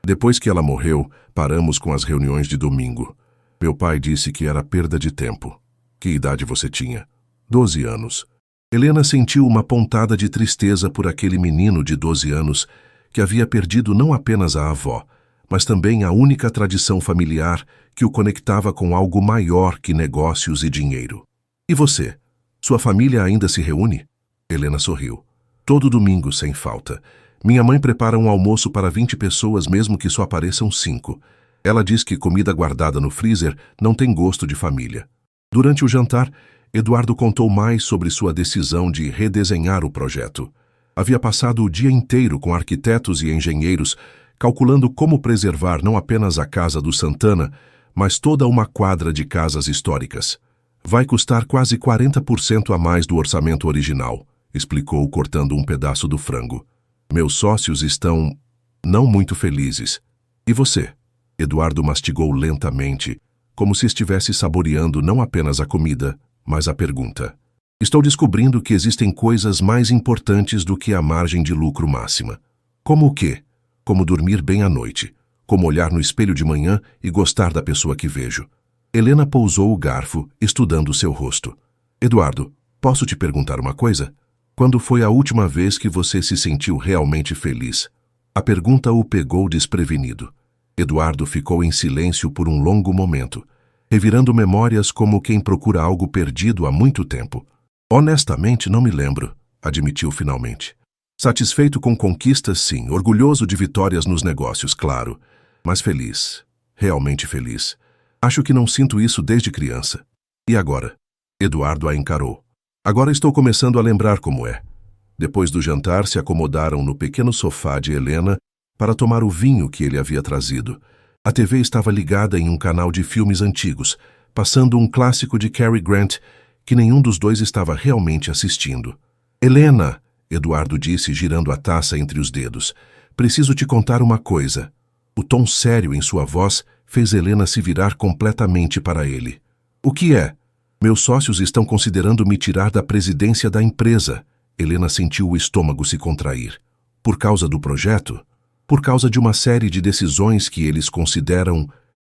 A: Depois que ela morreu, paramos com as reuniões de domingo. Meu pai disse que era perda de tempo. Que idade você tinha? 12 anos. Helena sentiu uma pontada de tristeza por aquele menino de 12 anos que havia perdido não apenas a avó, mas também a única tradição familiar que o conectava com algo maior que negócios e dinheiro. E você? Sua família ainda se reúne? Helena sorriu. Todo domingo, sem falta. Minha mãe prepara um almoço para 20 pessoas, mesmo que só apareçam 5. Ela diz que comida guardada no freezer não tem gosto de família. Durante o jantar, Eduardo contou mais sobre sua decisão de redesenhar o projeto. Havia passado o dia inteiro com arquitetos e engenheiros, calculando como preservar não apenas a casa do Santana, mas toda uma quadra de casas históricas. Vai custar quase 40% a mais do orçamento original, explicou, cortando um pedaço do frango. Meus sócios estão não muito felizes. E você? Eduardo mastigou lentamente, como se estivesse saboreando não apenas a comida, mas a pergunta. Estou descobrindo que existem coisas mais importantes do que a margem de lucro máxima. Como o quê? Como dormir bem à noite, como olhar no espelho de manhã e gostar da pessoa que vejo. Helena pousou o garfo, estudando seu rosto. Eduardo, posso te perguntar uma coisa? Quando foi a última vez que você se sentiu realmente feliz? A pergunta o pegou desprevenido. Eduardo ficou em silêncio por um longo momento, revirando memórias como quem procura algo perdido há muito tempo. Honestamente, não me lembro, admitiu finalmente. Satisfeito com conquistas, sim, orgulhoso de vitórias nos negócios, claro, mas feliz, realmente feliz. Acho que não sinto isso desde criança. E agora? Eduardo a encarou. Agora estou começando a lembrar como é. Depois do jantar, se acomodaram no pequeno sofá de Helena para tomar o vinho que ele havia trazido. A TV estava ligada em um canal de filmes antigos, passando um clássico de Cary Grant que nenhum dos dois estava realmente assistindo. Helena, Eduardo disse, girando a taça entre os dedos, preciso te contar uma coisa. O tom sério em sua voz fez Helena se virar completamente para ele. O que é? Meus sócios estão considerando me tirar da presidência da empresa. Helena sentiu o estômago se contrair. Por causa do projeto? Por causa de uma série de decisões que eles consideram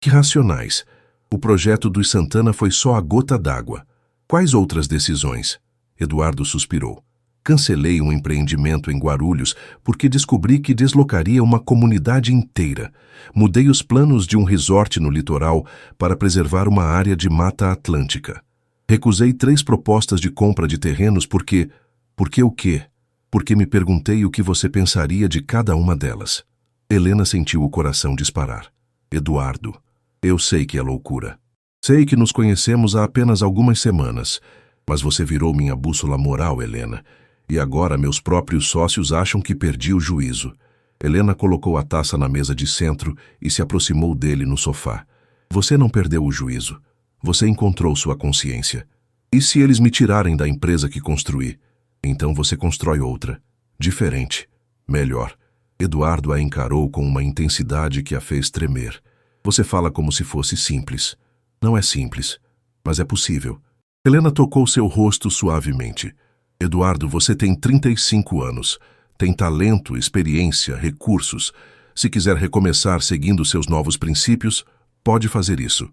A: irracionais. O projeto dos Santana foi só a gota d'água. Quais outras decisões? Eduardo suspirou. Cancelei um empreendimento em Guarulhos porque descobri que deslocaria uma comunidade inteira. Mudei os planos de um resort no litoral para preservar uma área de Mata Atlântica. Recusei 3 propostas de compra de terrenos porque... Porque o quê? Porque me perguntei o que você pensaria de cada uma delas. Helena sentiu o coração disparar. Eduardo, eu sei que é loucura. Sei que nos conhecemos há apenas algumas semanas, mas você virou minha bússola moral, Helena. E agora meus próprios sócios acham que perdi o juízo. Helena colocou a taça na mesa de centro e se aproximou dele no sofá. Você não perdeu o juízo. Você encontrou sua consciência. E se eles me tirarem da empresa que construí? Então você constrói outra. Diferente. Melhor. Eduardo a encarou com uma intensidade que a fez tremer. Você fala como se fosse simples. Não é simples, mas é possível. Helena tocou seu rosto suavemente. Eduardo, você tem 35 anos. Tem talento, experiência, recursos. Se quiser recomeçar seguindo seus novos princípios, pode fazer isso.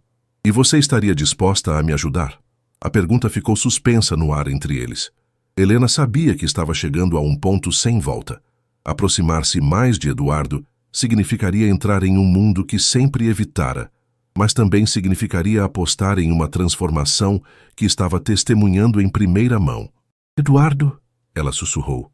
A: E você estaria disposta a me ajudar? A pergunta ficou suspensa no ar entre eles. Helena sabia que estava chegando a um ponto sem volta. Aproximar-se mais de Eduardo significaria entrar em um mundo que sempre evitara, mas também significaria apostar em uma transformação que estava testemunhando em primeira mão. Eduardo, ela sussurrou.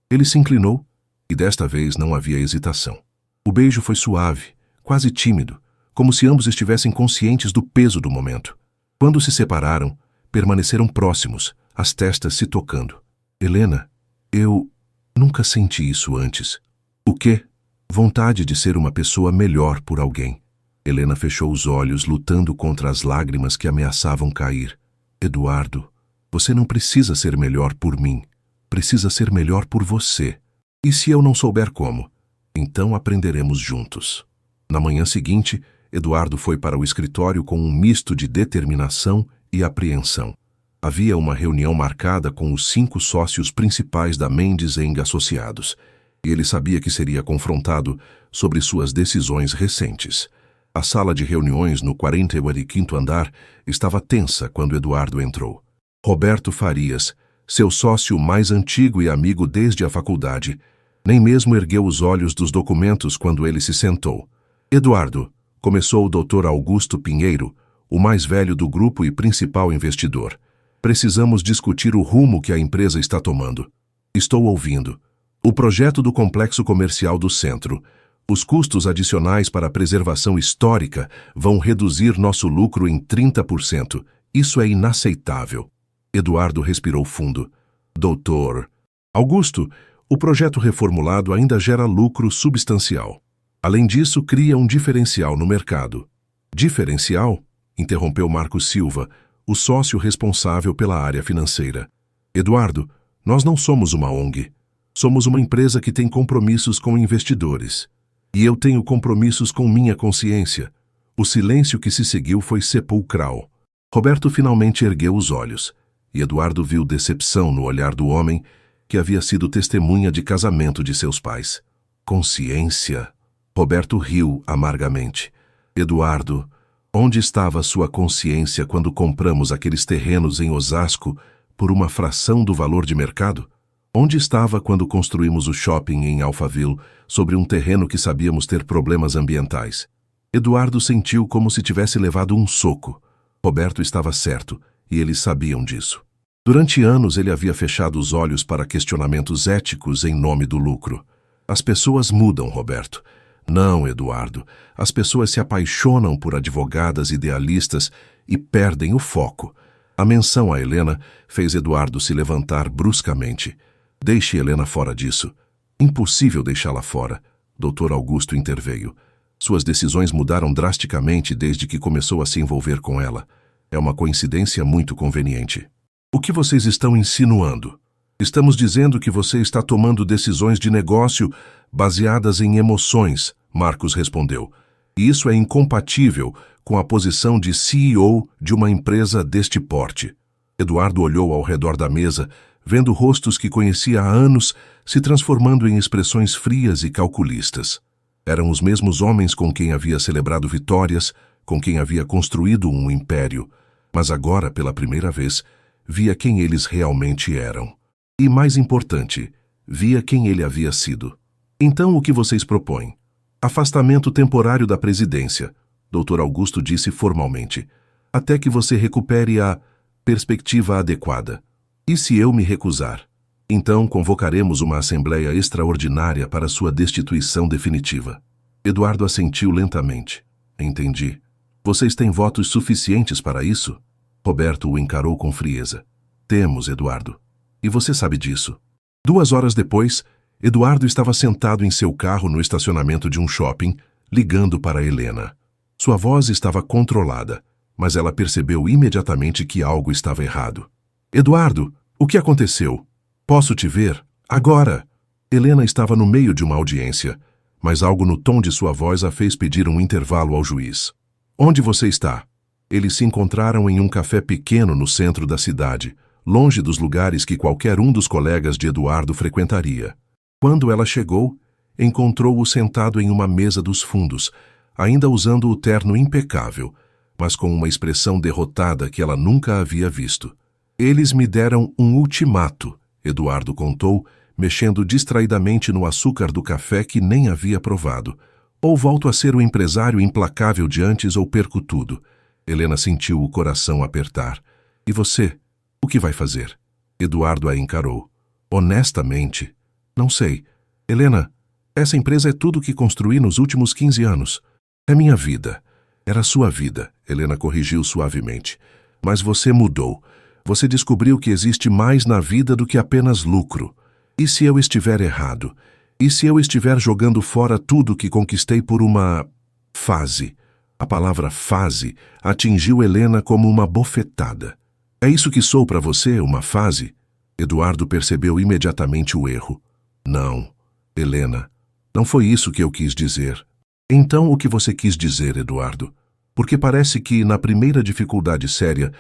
A: Ele se inclinou, e desta vez não havia hesitação. O beijo foi suave, quase tímido, como se ambos estivessem conscientes do peso do momento. Quando se separaram, permaneceram próximos, as testas se tocando. Helena, eu nunca senti isso antes. O quê? Vontade de ser uma pessoa melhor por alguém. Helena fechou os olhos, lutando contra as lágrimas que ameaçavam cair. Eduardo, você não precisa ser melhor por mim. Precisa ser melhor por você. E se eu não souber como? Então aprenderemos juntos. Na manhã seguinte, Eduardo foi para o escritório com um misto de determinação e apreensão. Havia uma reunião marcada com os 5 sócios principais da Mendes Eng Associados, e ele sabia que seria confrontado sobre suas decisões recentes. A sala de reuniões no 45º andar estava tensa quando Eduardo entrou. Roberto Farias, seu sócio mais antigo e amigo desde a faculdade, nem mesmo ergueu os olhos dos documentos quando ele se sentou. Eduardo, começou o Dr. Augusto Pinheiro, o mais velho do grupo e principal investidor. Precisamos discutir o rumo que a empresa está tomando. Estou ouvindo. O projeto do complexo comercial do centro. Os custos adicionais para a preservação histórica vão reduzir nosso lucro em 30%. Isso é inaceitável. Eduardo respirou fundo. Doutor Augusto, o projeto reformulado ainda gera lucro substancial. Além disso, cria um diferencial no mercado. Diferencial? Interrompeu Marcos Silva, o sócio responsável pela área financeira. Eduardo, nós não somos uma ONG. Somos uma empresa que tem compromissos com investidores. E eu tenho compromissos com minha consciência. O silêncio que se seguiu foi sepulcral. Roberto finalmente ergueu os olhos, e Eduardo viu decepção no olhar do homem que havia sido testemunha de casamento de seus pais. Consciência? Roberto riu amargamente. Eduardo, onde estava sua consciência quando compramos aqueles terrenos em Osasco por uma fração do valor de mercado? Onde estava quando construímos o shopping em Alphaville sobre um terreno que sabíamos ter problemas ambientais? Eduardo sentiu como se tivesse levado um soco. Roberto estava certo, e eles sabiam disso. Durante anos ele havia fechado os olhos para questionamentos éticos em nome do lucro. As pessoas mudam, Roberto. Não, Eduardo. As pessoas se apaixonam por advogadas idealistas e perdem o foco. A menção a Helena fez Eduardo se levantar bruscamente. Deixe Helena fora disso. Impossível deixá-la fora. Dr. Augusto interveio. Suas decisões mudaram drasticamente desde que começou a se envolver com ela. É uma coincidência muito conveniente. O que vocês estão insinuando? Estamos dizendo que você está tomando decisões de negócio baseadas em emoções, Marcos respondeu. E isso é incompatível com a posição de CEO de uma empresa deste porte. Eduardo olhou ao redor da mesa, vendo rostos que conhecia há anos se transformando em expressões frias e calculistas. Eram os mesmos homens com quem havia celebrado vitórias, com quem havia construído um império, mas agora, pela primeira vez, via quem eles realmente eram. E, mais importante, via quem ele havia sido. Então, o que vocês propõem? Afastamento temporário da presidência, Dr. Augusto disse formalmente, até que você recupere a perspectiva adequada. E se eu me recusar? Então convocaremos uma assembleia extraordinária para sua destituição definitiva. Eduardo assentiu lentamente. Entendi. Vocês têm votos suficientes para isso? Roberto o encarou com frieza. Temos, Eduardo. E você sabe disso. 2 horas depois, Eduardo estava sentado em seu carro no estacionamento de um shopping, ligando para Helena. Sua voz estava controlada, mas ela percebeu imediatamente que algo estava errado. Eduardo, o que aconteceu? Posso te ver? Agora! Helena estava no meio de uma audiência, mas algo no tom de sua voz a fez pedir um intervalo ao juiz. Onde você está? Eles se encontraram em um café pequeno no centro da cidade, longe dos lugares que qualquer um dos colegas de Eduardo frequentaria. Quando ela chegou, encontrou-o sentado em uma mesa dos fundos, ainda usando o terno impecável, mas com uma expressão derrotada que ela nunca havia visto. Eles me deram um ultimato, Eduardo contou, mexendo distraidamente no açúcar do café que nem havia provado. Ou volto a ser o empresário implacável de antes ou perco tudo. Helena sentiu o coração apertar. E você? O que vai fazer? Eduardo a encarou. Honestamente, não sei. Helena, essa empresa é tudo que construí nos últimos 15 anos. É minha vida. Era sua vida, Helena corrigiu suavemente. Mas você mudou. Você descobriu que existe mais na vida do que apenas lucro. E se eu estiver errado? E se eu estiver jogando fora tudo que conquistei por uma fase? A palavra fase atingiu Helena como uma bofetada. É isso que sou para você, uma fase? Eduardo percebeu imediatamente o erro. Não, Helena, não foi isso que eu quis dizer. Então o que você quis dizer, Eduardo? Porque parece que, na primeira dificuldade séria,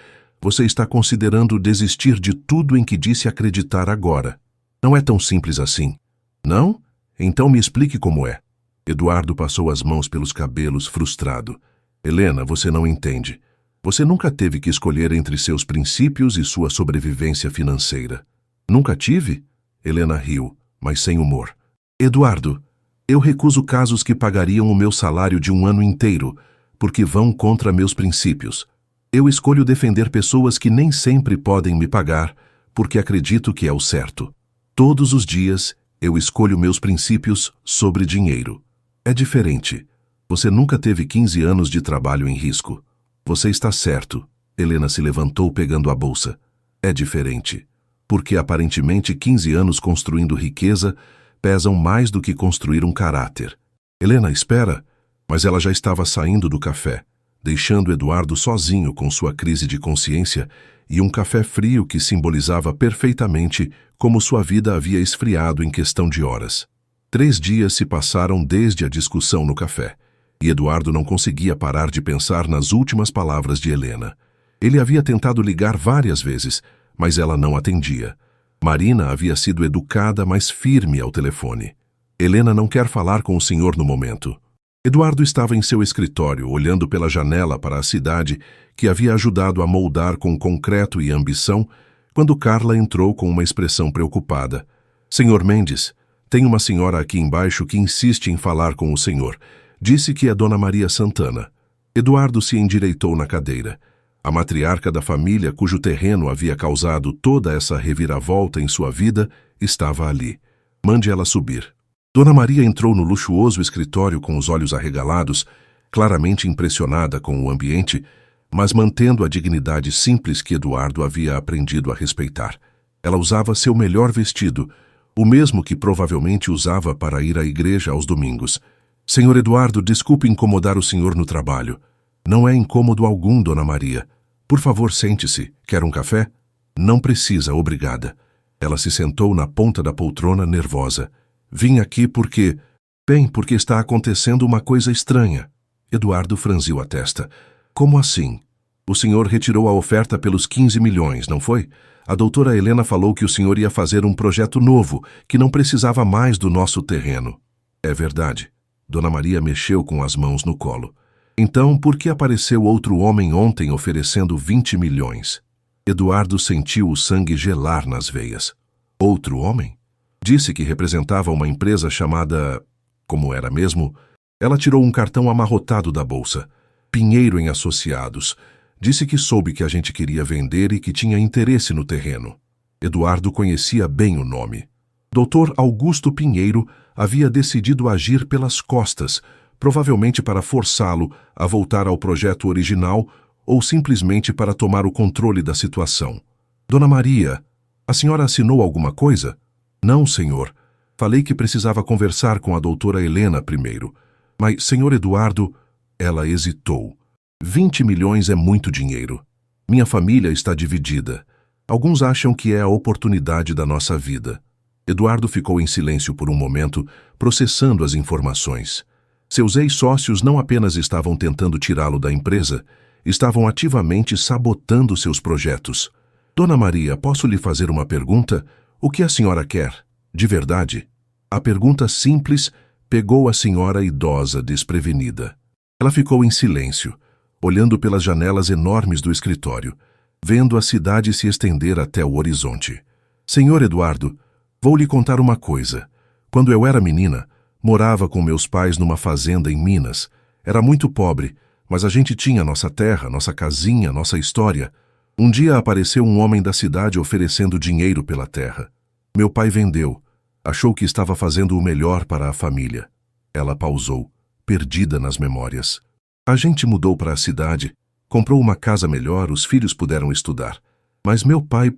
A: você está considerando desistir de tudo em que disse acreditar agora. Não é tão simples assim. Não? Então me explique como é. Eduardo passou as mãos pelos cabelos, frustrado. Helena, você não entende. Você nunca teve que escolher entre seus princípios e sua sobrevivência financeira. Nunca tive? Helena riu, mas sem humor. Eduardo, eu recuso casos que pagariam o meu salário de um ano inteiro, porque vão contra meus princípios. Eu escolho defender pessoas que nem sempre podem me pagar, porque acredito que é o certo. Todos os dias, eu escolho meus princípios sobre dinheiro. É diferente. Você nunca teve 15 anos de trabalho em risco. Você está certo. Helena se levantou pegando a bolsa. É diferente. Porque aparentemente 15 anos construindo riqueza pesam mais do que construir um caráter. Helena, espera. Mas ela já estava saindo do café, deixando Eduardo sozinho com sua crise de consciência e um café frio que simbolizava perfeitamente como sua vida havia esfriado em questão de horas. 3 dias se passaram desde a discussão no café, e Eduardo não conseguia parar de pensar nas últimas palavras de Helena. Ele havia tentado ligar várias vezes, mas ela não atendia. Marina havia sido educada, mas firme ao telefone. Helena não quer falar com o senhor no momento. Eduardo estava em seu escritório, olhando pela janela para a cidade que havia ajudado a moldar com concreto e ambição, quando Carla entrou com uma expressão preocupada. Senhor Mendes, tem uma senhora aqui embaixo que insiste em falar com o senhor. Disse que é Dona Maria Santana. Eduardo se endireitou na cadeira. A matriarca da família, cujo terreno havia causado toda essa reviravolta em sua vida, estava ali. Mande ela subir. Dona Maria entrou no luxuoso escritório com os olhos arregalados, claramente impressionada com o ambiente, mas mantendo a dignidade simples que Eduardo havia aprendido a respeitar. Ela usava seu melhor vestido, o mesmo que provavelmente usava para ir à igreja aos domingos. Senhor Eduardo, desculpe incomodar o senhor no trabalho. Não é incômodo algum, Dona Maria. Por favor, sente-se. Quer um café? Não precisa, obrigada. Ela se sentou na ponta da poltrona, nervosa. Vim aqui porque... Bem, porque está acontecendo uma coisa estranha. Eduardo franziu a testa. Como assim? O senhor retirou a oferta pelos 15 milhões, não foi? A doutora Helena falou que o senhor ia fazer um projeto novo, que não precisava mais do nosso terreno. É verdade. Dona Maria mexeu com as mãos no colo. Então, por que apareceu outro homem ontem oferecendo 20 milhões? Eduardo sentiu o sangue gelar nas veias. Outro homem? Disse que representava uma empresa chamada... Como era mesmo? Ela tirou um cartão amarrotado da bolsa. Pinheiro em Associados. Disse que soube que a gente queria vender e que tinha interesse no terreno. Eduardo conhecia bem o nome. Dr. Augusto Pinheiro havia decidido agir pelas costas, provavelmente para forçá-lo a voltar ao projeto original ou simplesmente para tomar o controle da situação. Dona Maria, a senhora assinou alguma coisa? Não, senhor. Falei que precisava conversar com a doutora Helena primeiro. Mas, senhor Eduardo, ela hesitou. 20 milhões é muito dinheiro. Minha família está dividida. Alguns acham que é a oportunidade da nossa vida. Eduardo ficou em silêncio por um momento, processando as informações. Seus ex-sócios não apenas estavam tentando tirá-lo da empresa, estavam ativamente sabotando seus projetos. Dona Maria, posso lhe fazer uma pergunta? O que a senhora quer? De verdade? A pergunta simples pegou a senhora idosa desprevenida. Ela ficou em silêncio, olhando pelas janelas enormes do escritório, vendo a cidade se estender até o horizonte. Senhor Eduardo, vou lhe contar uma coisa. Quando eu era menina, morava com meus pais numa fazenda em Minas. Era muito pobre, mas a gente tinha nossa terra, nossa casinha, nossa história. Um dia apareceu um homem da cidade oferecendo dinheiro pela terra. Meu pai vendeu. Achou que estava fazendo o melhor para a família. Ela pausou, perdida nas memórias. A gente mudou para a cidade, comprou uma casa melhor, os filhos puderam estudar. Mas meu pai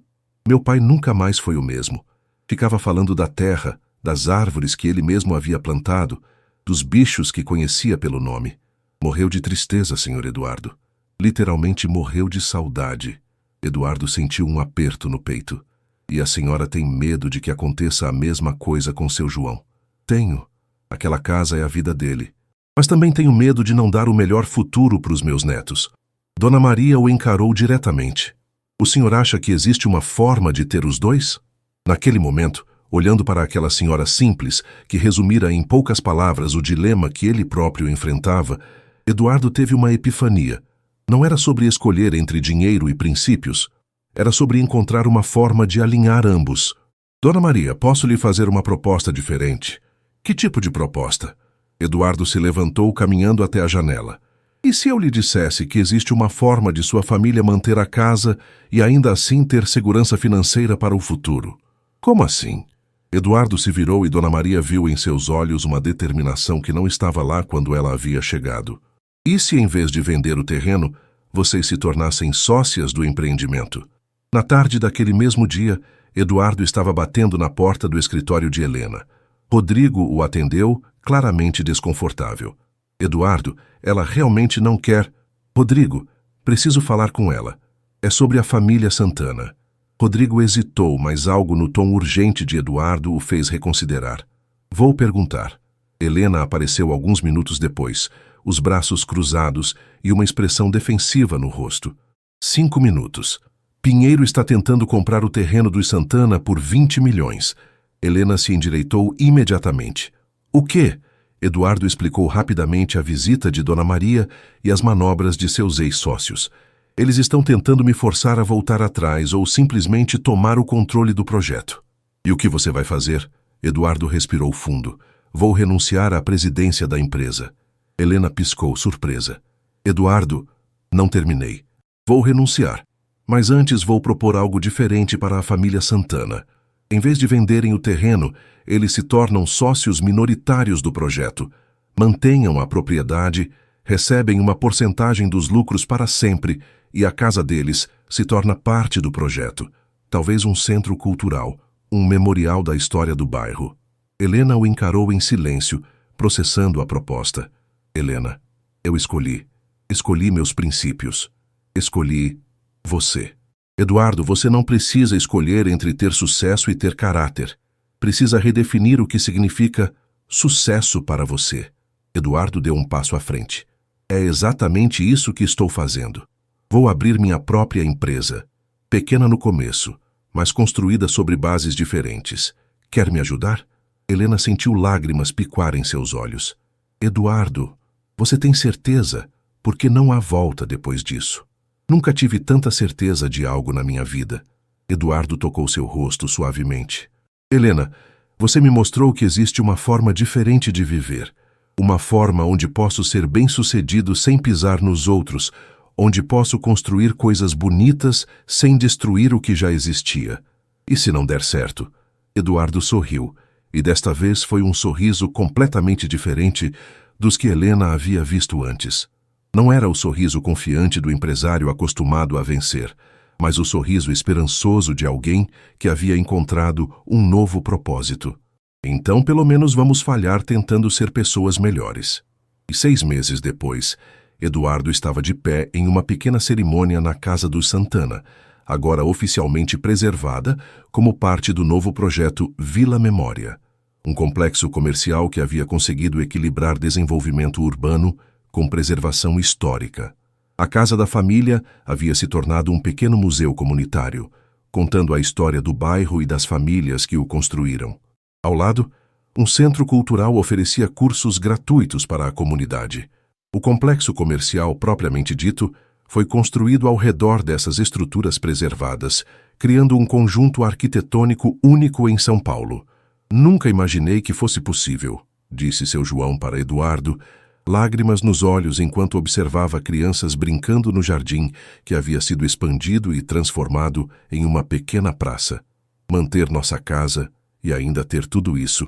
A: nunca mais foi o mesmo. Ficava falando da terra, das árvores que ele mesmo havia plantado, dos bichos que conhecia pelo nome. Morreu de tristeza, senhor Eduardo. Literalmente morreu de saudade. Eduardo sentiu um aperto no peito. E a senhora tem medo de que aconteça a mesma coisa com seu João. Tenho. Aquela casa é a vida dele. Mas também tenho medo de não dar o melhor futuro para os meus netos. Dona Maria o encarou diretamente. O senhor acha que existe uma forma de ter os dois? Naquele momento, Olhando para aquela senhora simples, que resumira em poucas palavras o dilema que ele próprio enfrentava, Eduardo teve uma epifania. Não era sobre escolher entre dinheiro e princípios, era sobre encontrar uma forma de alinhar ambos. Dona Maria, posso lhe fazer uma proposta diferente? Que tipo de proposta? Eduardo se levantou caminhando até a janela. E se eu lhe dissesse que existe uma forma de sua família manter a casa e ainda assim ter segurança financeira para o futuro? Como assim? Eduardo se virou e Dona Maria viu em seus olhos uma determinação que não estava lá quando ela havia chegado. E se, em vez de vender o terreno, vocês se tornassem sócias do empreendimento? Na tarde daquele mesmo dia, Eduardo estava batendo na porta do escritório de Helena. Rodrigo o atendeu, claramente desconfortável. Eduardo, ela realmente não quer... Rodrigo, preciso falar com ela. É sobre a família Santana. Rodrigo hesitou, mas algo no tom urgente de Eduardo o fez reconsiderar. Vou perguntar. Helena apareceu alguns minutos depois, os braços cruzados e uma expressão defensiva no rosto. 5 minutos. Pinheiro está tentando comprar o terreno dos Santana por 20 milhões. Helena se endireitou imediatamente. O quê? Eduardo explicou rapidamente a visita de Dona Maria e as manobras de seus ex-sócios. Eles estão tentando me forçar a voltar atrás ou simplesmente tomar o controle do projeto. E o que você vai fazer? Eduardo respirou fundo. Vou renunciar à presidência da empresa. Helena piscou, surpresa. Eduardo, não terminei. Vou renunciar. Mas antes vou propor algo diferente para a família Santana. Em vez de venderem o terreno, eles se tornam sócios minoritários do projeto. Mantenham a propriedade, recebem uma porcentagem dos lucros para sempre e a casa deles se torna parte do projeto. Talvez um centro cultural, um memorial da história do bairro. Helena o encarou em silêncio, processando a proposta. Helena, eu escolhi. Escolhi meus princípios. Escolhi você. Eduardo, você não precisa escolher entre ter sucesso e ter caráter. Precisa redefinir o que significa sucesso para você. Eduardo deu um passo à frente. É exatamente isso que estou fazendo. Vou abrir minha própria empresa. Pequena no começo, mas construída sobre bases diferentes. Quer me ajudar? Helena sentiu lágrimas picar em seus olhos. Eduardo, você tem certeza? Porque não há volta depois disso. Nunca tive tanta certeza de algo na minha vida. Eduardo tocou seu rosto suavemente. Helena, você me mostrou que existe uma forma diferente de viver. Uma forma onde posso ser bem-sucedido sem pisar nos outros, onde posso construir coisas bonitas sem destruir o que já existia. E se não der certo? Eduardo sorriu, e desta vez foi um sorriso completamente diferente dos que Helena havia visto antes. Não era o sorriso confiante do empresário acostumado a vencer, mas o sorriso esperançoso de alguém que havia encontrado um novo propósito. Então, pelo menos vamos falhar tentando ser pessoas melhores. E 6 meses depois, Eduardo estava de pé em uma pequena cerimônia na casa dos Santana, agora oficialmente preservada como parte do novo projeto Vila Memória, um complexo comercial que havia conseguido equilibrar desenvolvimento urbano com preservação histórica. A casa da família havia se tornado um pequeno museu comunitário, contando a história do bairro e das famílias que o construíram. Ao lado, um centro cultural oferecia cursos gratuitos para a comunidade. O complexo comercial propriamente dito foi construído ao redor dessas estruturas preservadas, criando um conjunto arquitetônico único em São Paulo. Nunca imaginei que fosse possível, disse seu João para Eduardo, lágrimas nos olhos enquanto observava crianças brincando no jardim que havia sido expandido e transformado em uma pequena praça. Manter nossa casa e ainda ter tudo isso.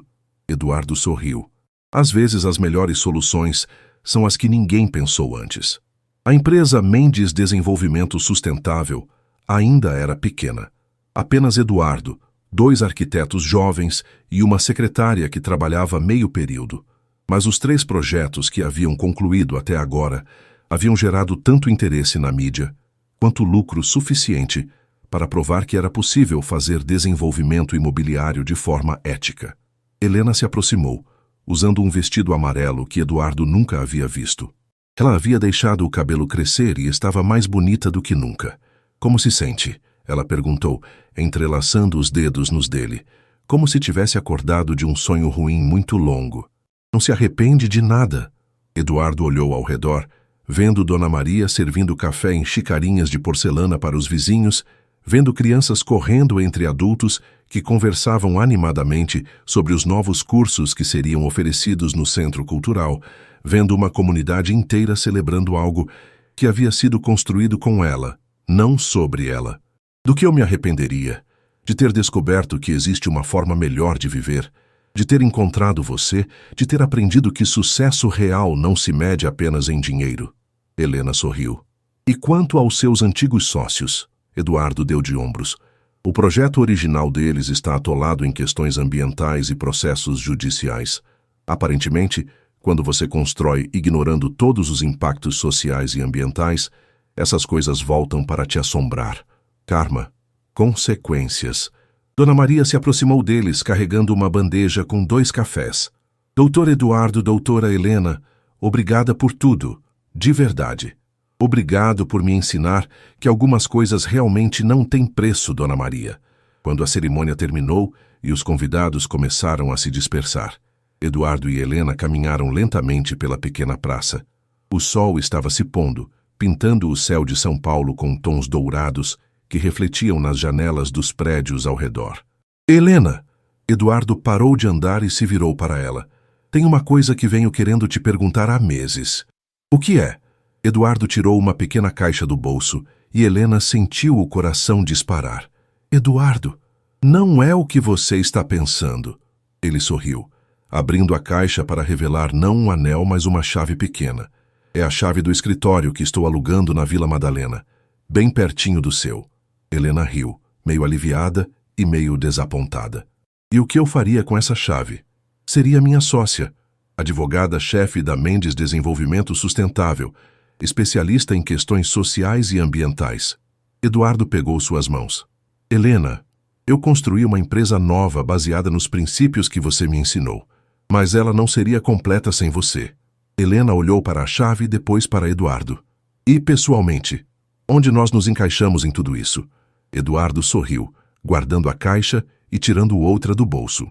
A: Eduardo sorriu. Às vezes as melhores soluções são as que ninguém pensou antes. A empresa Mendes Desenvolvimento Sustentável ainda era pequena. Apenas Eduardo, 2 arquitetos jovens e uma secretária que trabalhava meio período. Mas os 3 projetos que haviam concluído até agora haviam gerado tanto interesse na mídia quanto lucro suficiente para provar que era possível fazer desenvolvimento imobiliário de forma ética. Helena se aproximou, usando um vestido amarelo que Eduardo nunca havia visto. Ela havia deixado o cabelo crescer e estava mais bonita do que nunca. Como se sente? Ela perguntou, entrelaçando os dedos nos dele, como se tivesse acordado de um sonho ruim muito longo. Não se arrepende de nada. Eduardo olhou ao redor, vendo Dona Maria servindo café em xicrinhas de porcelana para os vizinhos, vendo crianças correndo entre adultos que conversavam animadamente sobre os novos cursos que seriam oferecidos no Centro Cultural, vendo uma comunidade inteira celebrando algo que havia sido construído com ela, não sobre ela. Do que eu me arrependeria? De ter descoberto que existe uma forma melhor de viver, de ter encontrado você, de ter aprendido que sucesso real não se mede apenas em dinheiro. Helena sorriu. E quanto aos seus antigos sócios? Eduardo deu de ombros. O projeto original deles está atolado em questões ambientais e processos judiciais. Aparentemente, quando você constrói ignorando todos os impactos sociais e ambientais, essas coisas voltam para te assombrar. Karma. Consequências. Dona Maria se aproximou deles, carregando uma bandeja com 2 cafés. Doutor Eduardo, doutora Helena, obrigada por tudo. De verdade. Obrigado por me ensinar que algumas coisas realmente não têm preço, Dona Maria. Quando a cerimônia terminou e os convidados começaram a se dispersar, Eduardo e Helena caminharam lentamente pela pequena praça. O sol estava se pondo, pintando o céu de São Paulo com tons dourados que refletiam nas janelas dos prédios ao redor. Helena! Eduardo parou de andar e se virou para ela. Tem uma coisa que venho querendo te perguntar há meses. O que é? Eduardo tirou uma pequena caixa do bolso e Helena sentiu o coração disparar. Eduardo, não é o que você está pensando. Ele sorriu, abrindo a caixa para revelar não um anel, mas uma chave pequena. É a chave do escritório que estou alugando na Vila Madalena, bem pertinho do seu. Helena riu, meio aliviada e meio desapontada. E o que eu faria com essa chave? Seria minha sócia, advogada-chefe da Mendes Desenvolvimento Sustentável, especialista em questões sociais e ambientais. Eduardo pegou suas mãos. Helena, eu construí uma empresa nova baseada nos princípios que você me ensinou, mas ela não seria completa sem você. Helena olhou para a chave e depois para Eduardo. E, pessoalmente, onde nós nos encaixamos em tudo isso? Eduardo sorriu, guardando a caixa e tirando outra do bolso.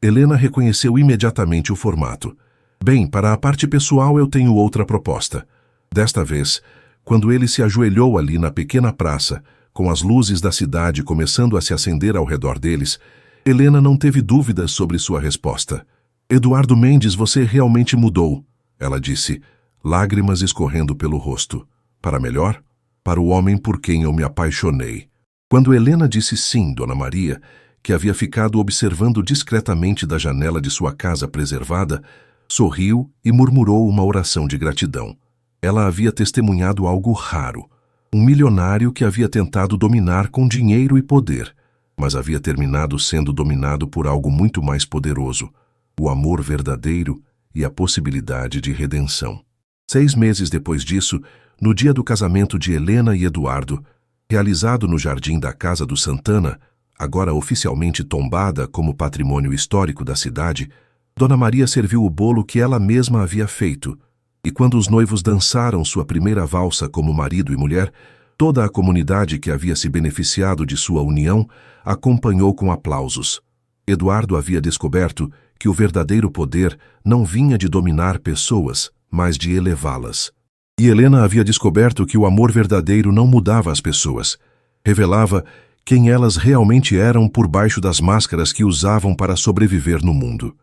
A: Helena reconheceu imediatamente o formato. Bem, para a parte pessoal eu tenho outra proposta. Desta vez, quando ele se ajoelhou ali na pequena praça, com as luzes da cidade começando a se acender ao redor deles, Helena não teve dúvidas sobre sua resposta. Eduardo Mendes, você realmente mudou, ela disse, lágrimas escorrendo pelo rosto. Para melhor? Para o homem por quem eu me apaixonei. Quando Helena disse sim, Dona Maria, que havia ficado observando discretamente da janela de sua casa preservada, sorriu e murmurou uma oração de gratidão. Ela havia testemunhado algo raro. Um milionário que havia tentado dominar com dinheiro e poder, mas havia terminado sendo dominado por algo muito mais poderoso, o amor verdadeiro e a possibilidade de redenção. 6 meses depois disso, no dia do casamento de Helena e Eduardo, realizado no jardim da Casa do Santana, agora oficialmente tombada como patrimônio histórico da cidade, Dona Maria serviu o bolo que ela mesma havia feito, e quando os noivos dançaram sua primeira valsa como marido e mulher, toda a comunidade que havia se beneficiado de sua união acompanhou com aplausos. Eduardo havia descoberto que o verdadeiro poder não vinha de dominar pessoas, mas de elevá-las. E Helena havia descoberto que o amor verdadeiro não mudava as pessoas, revelava quem elas realmente eram por baixo das máscaras que usavam para sobreviver no mundo.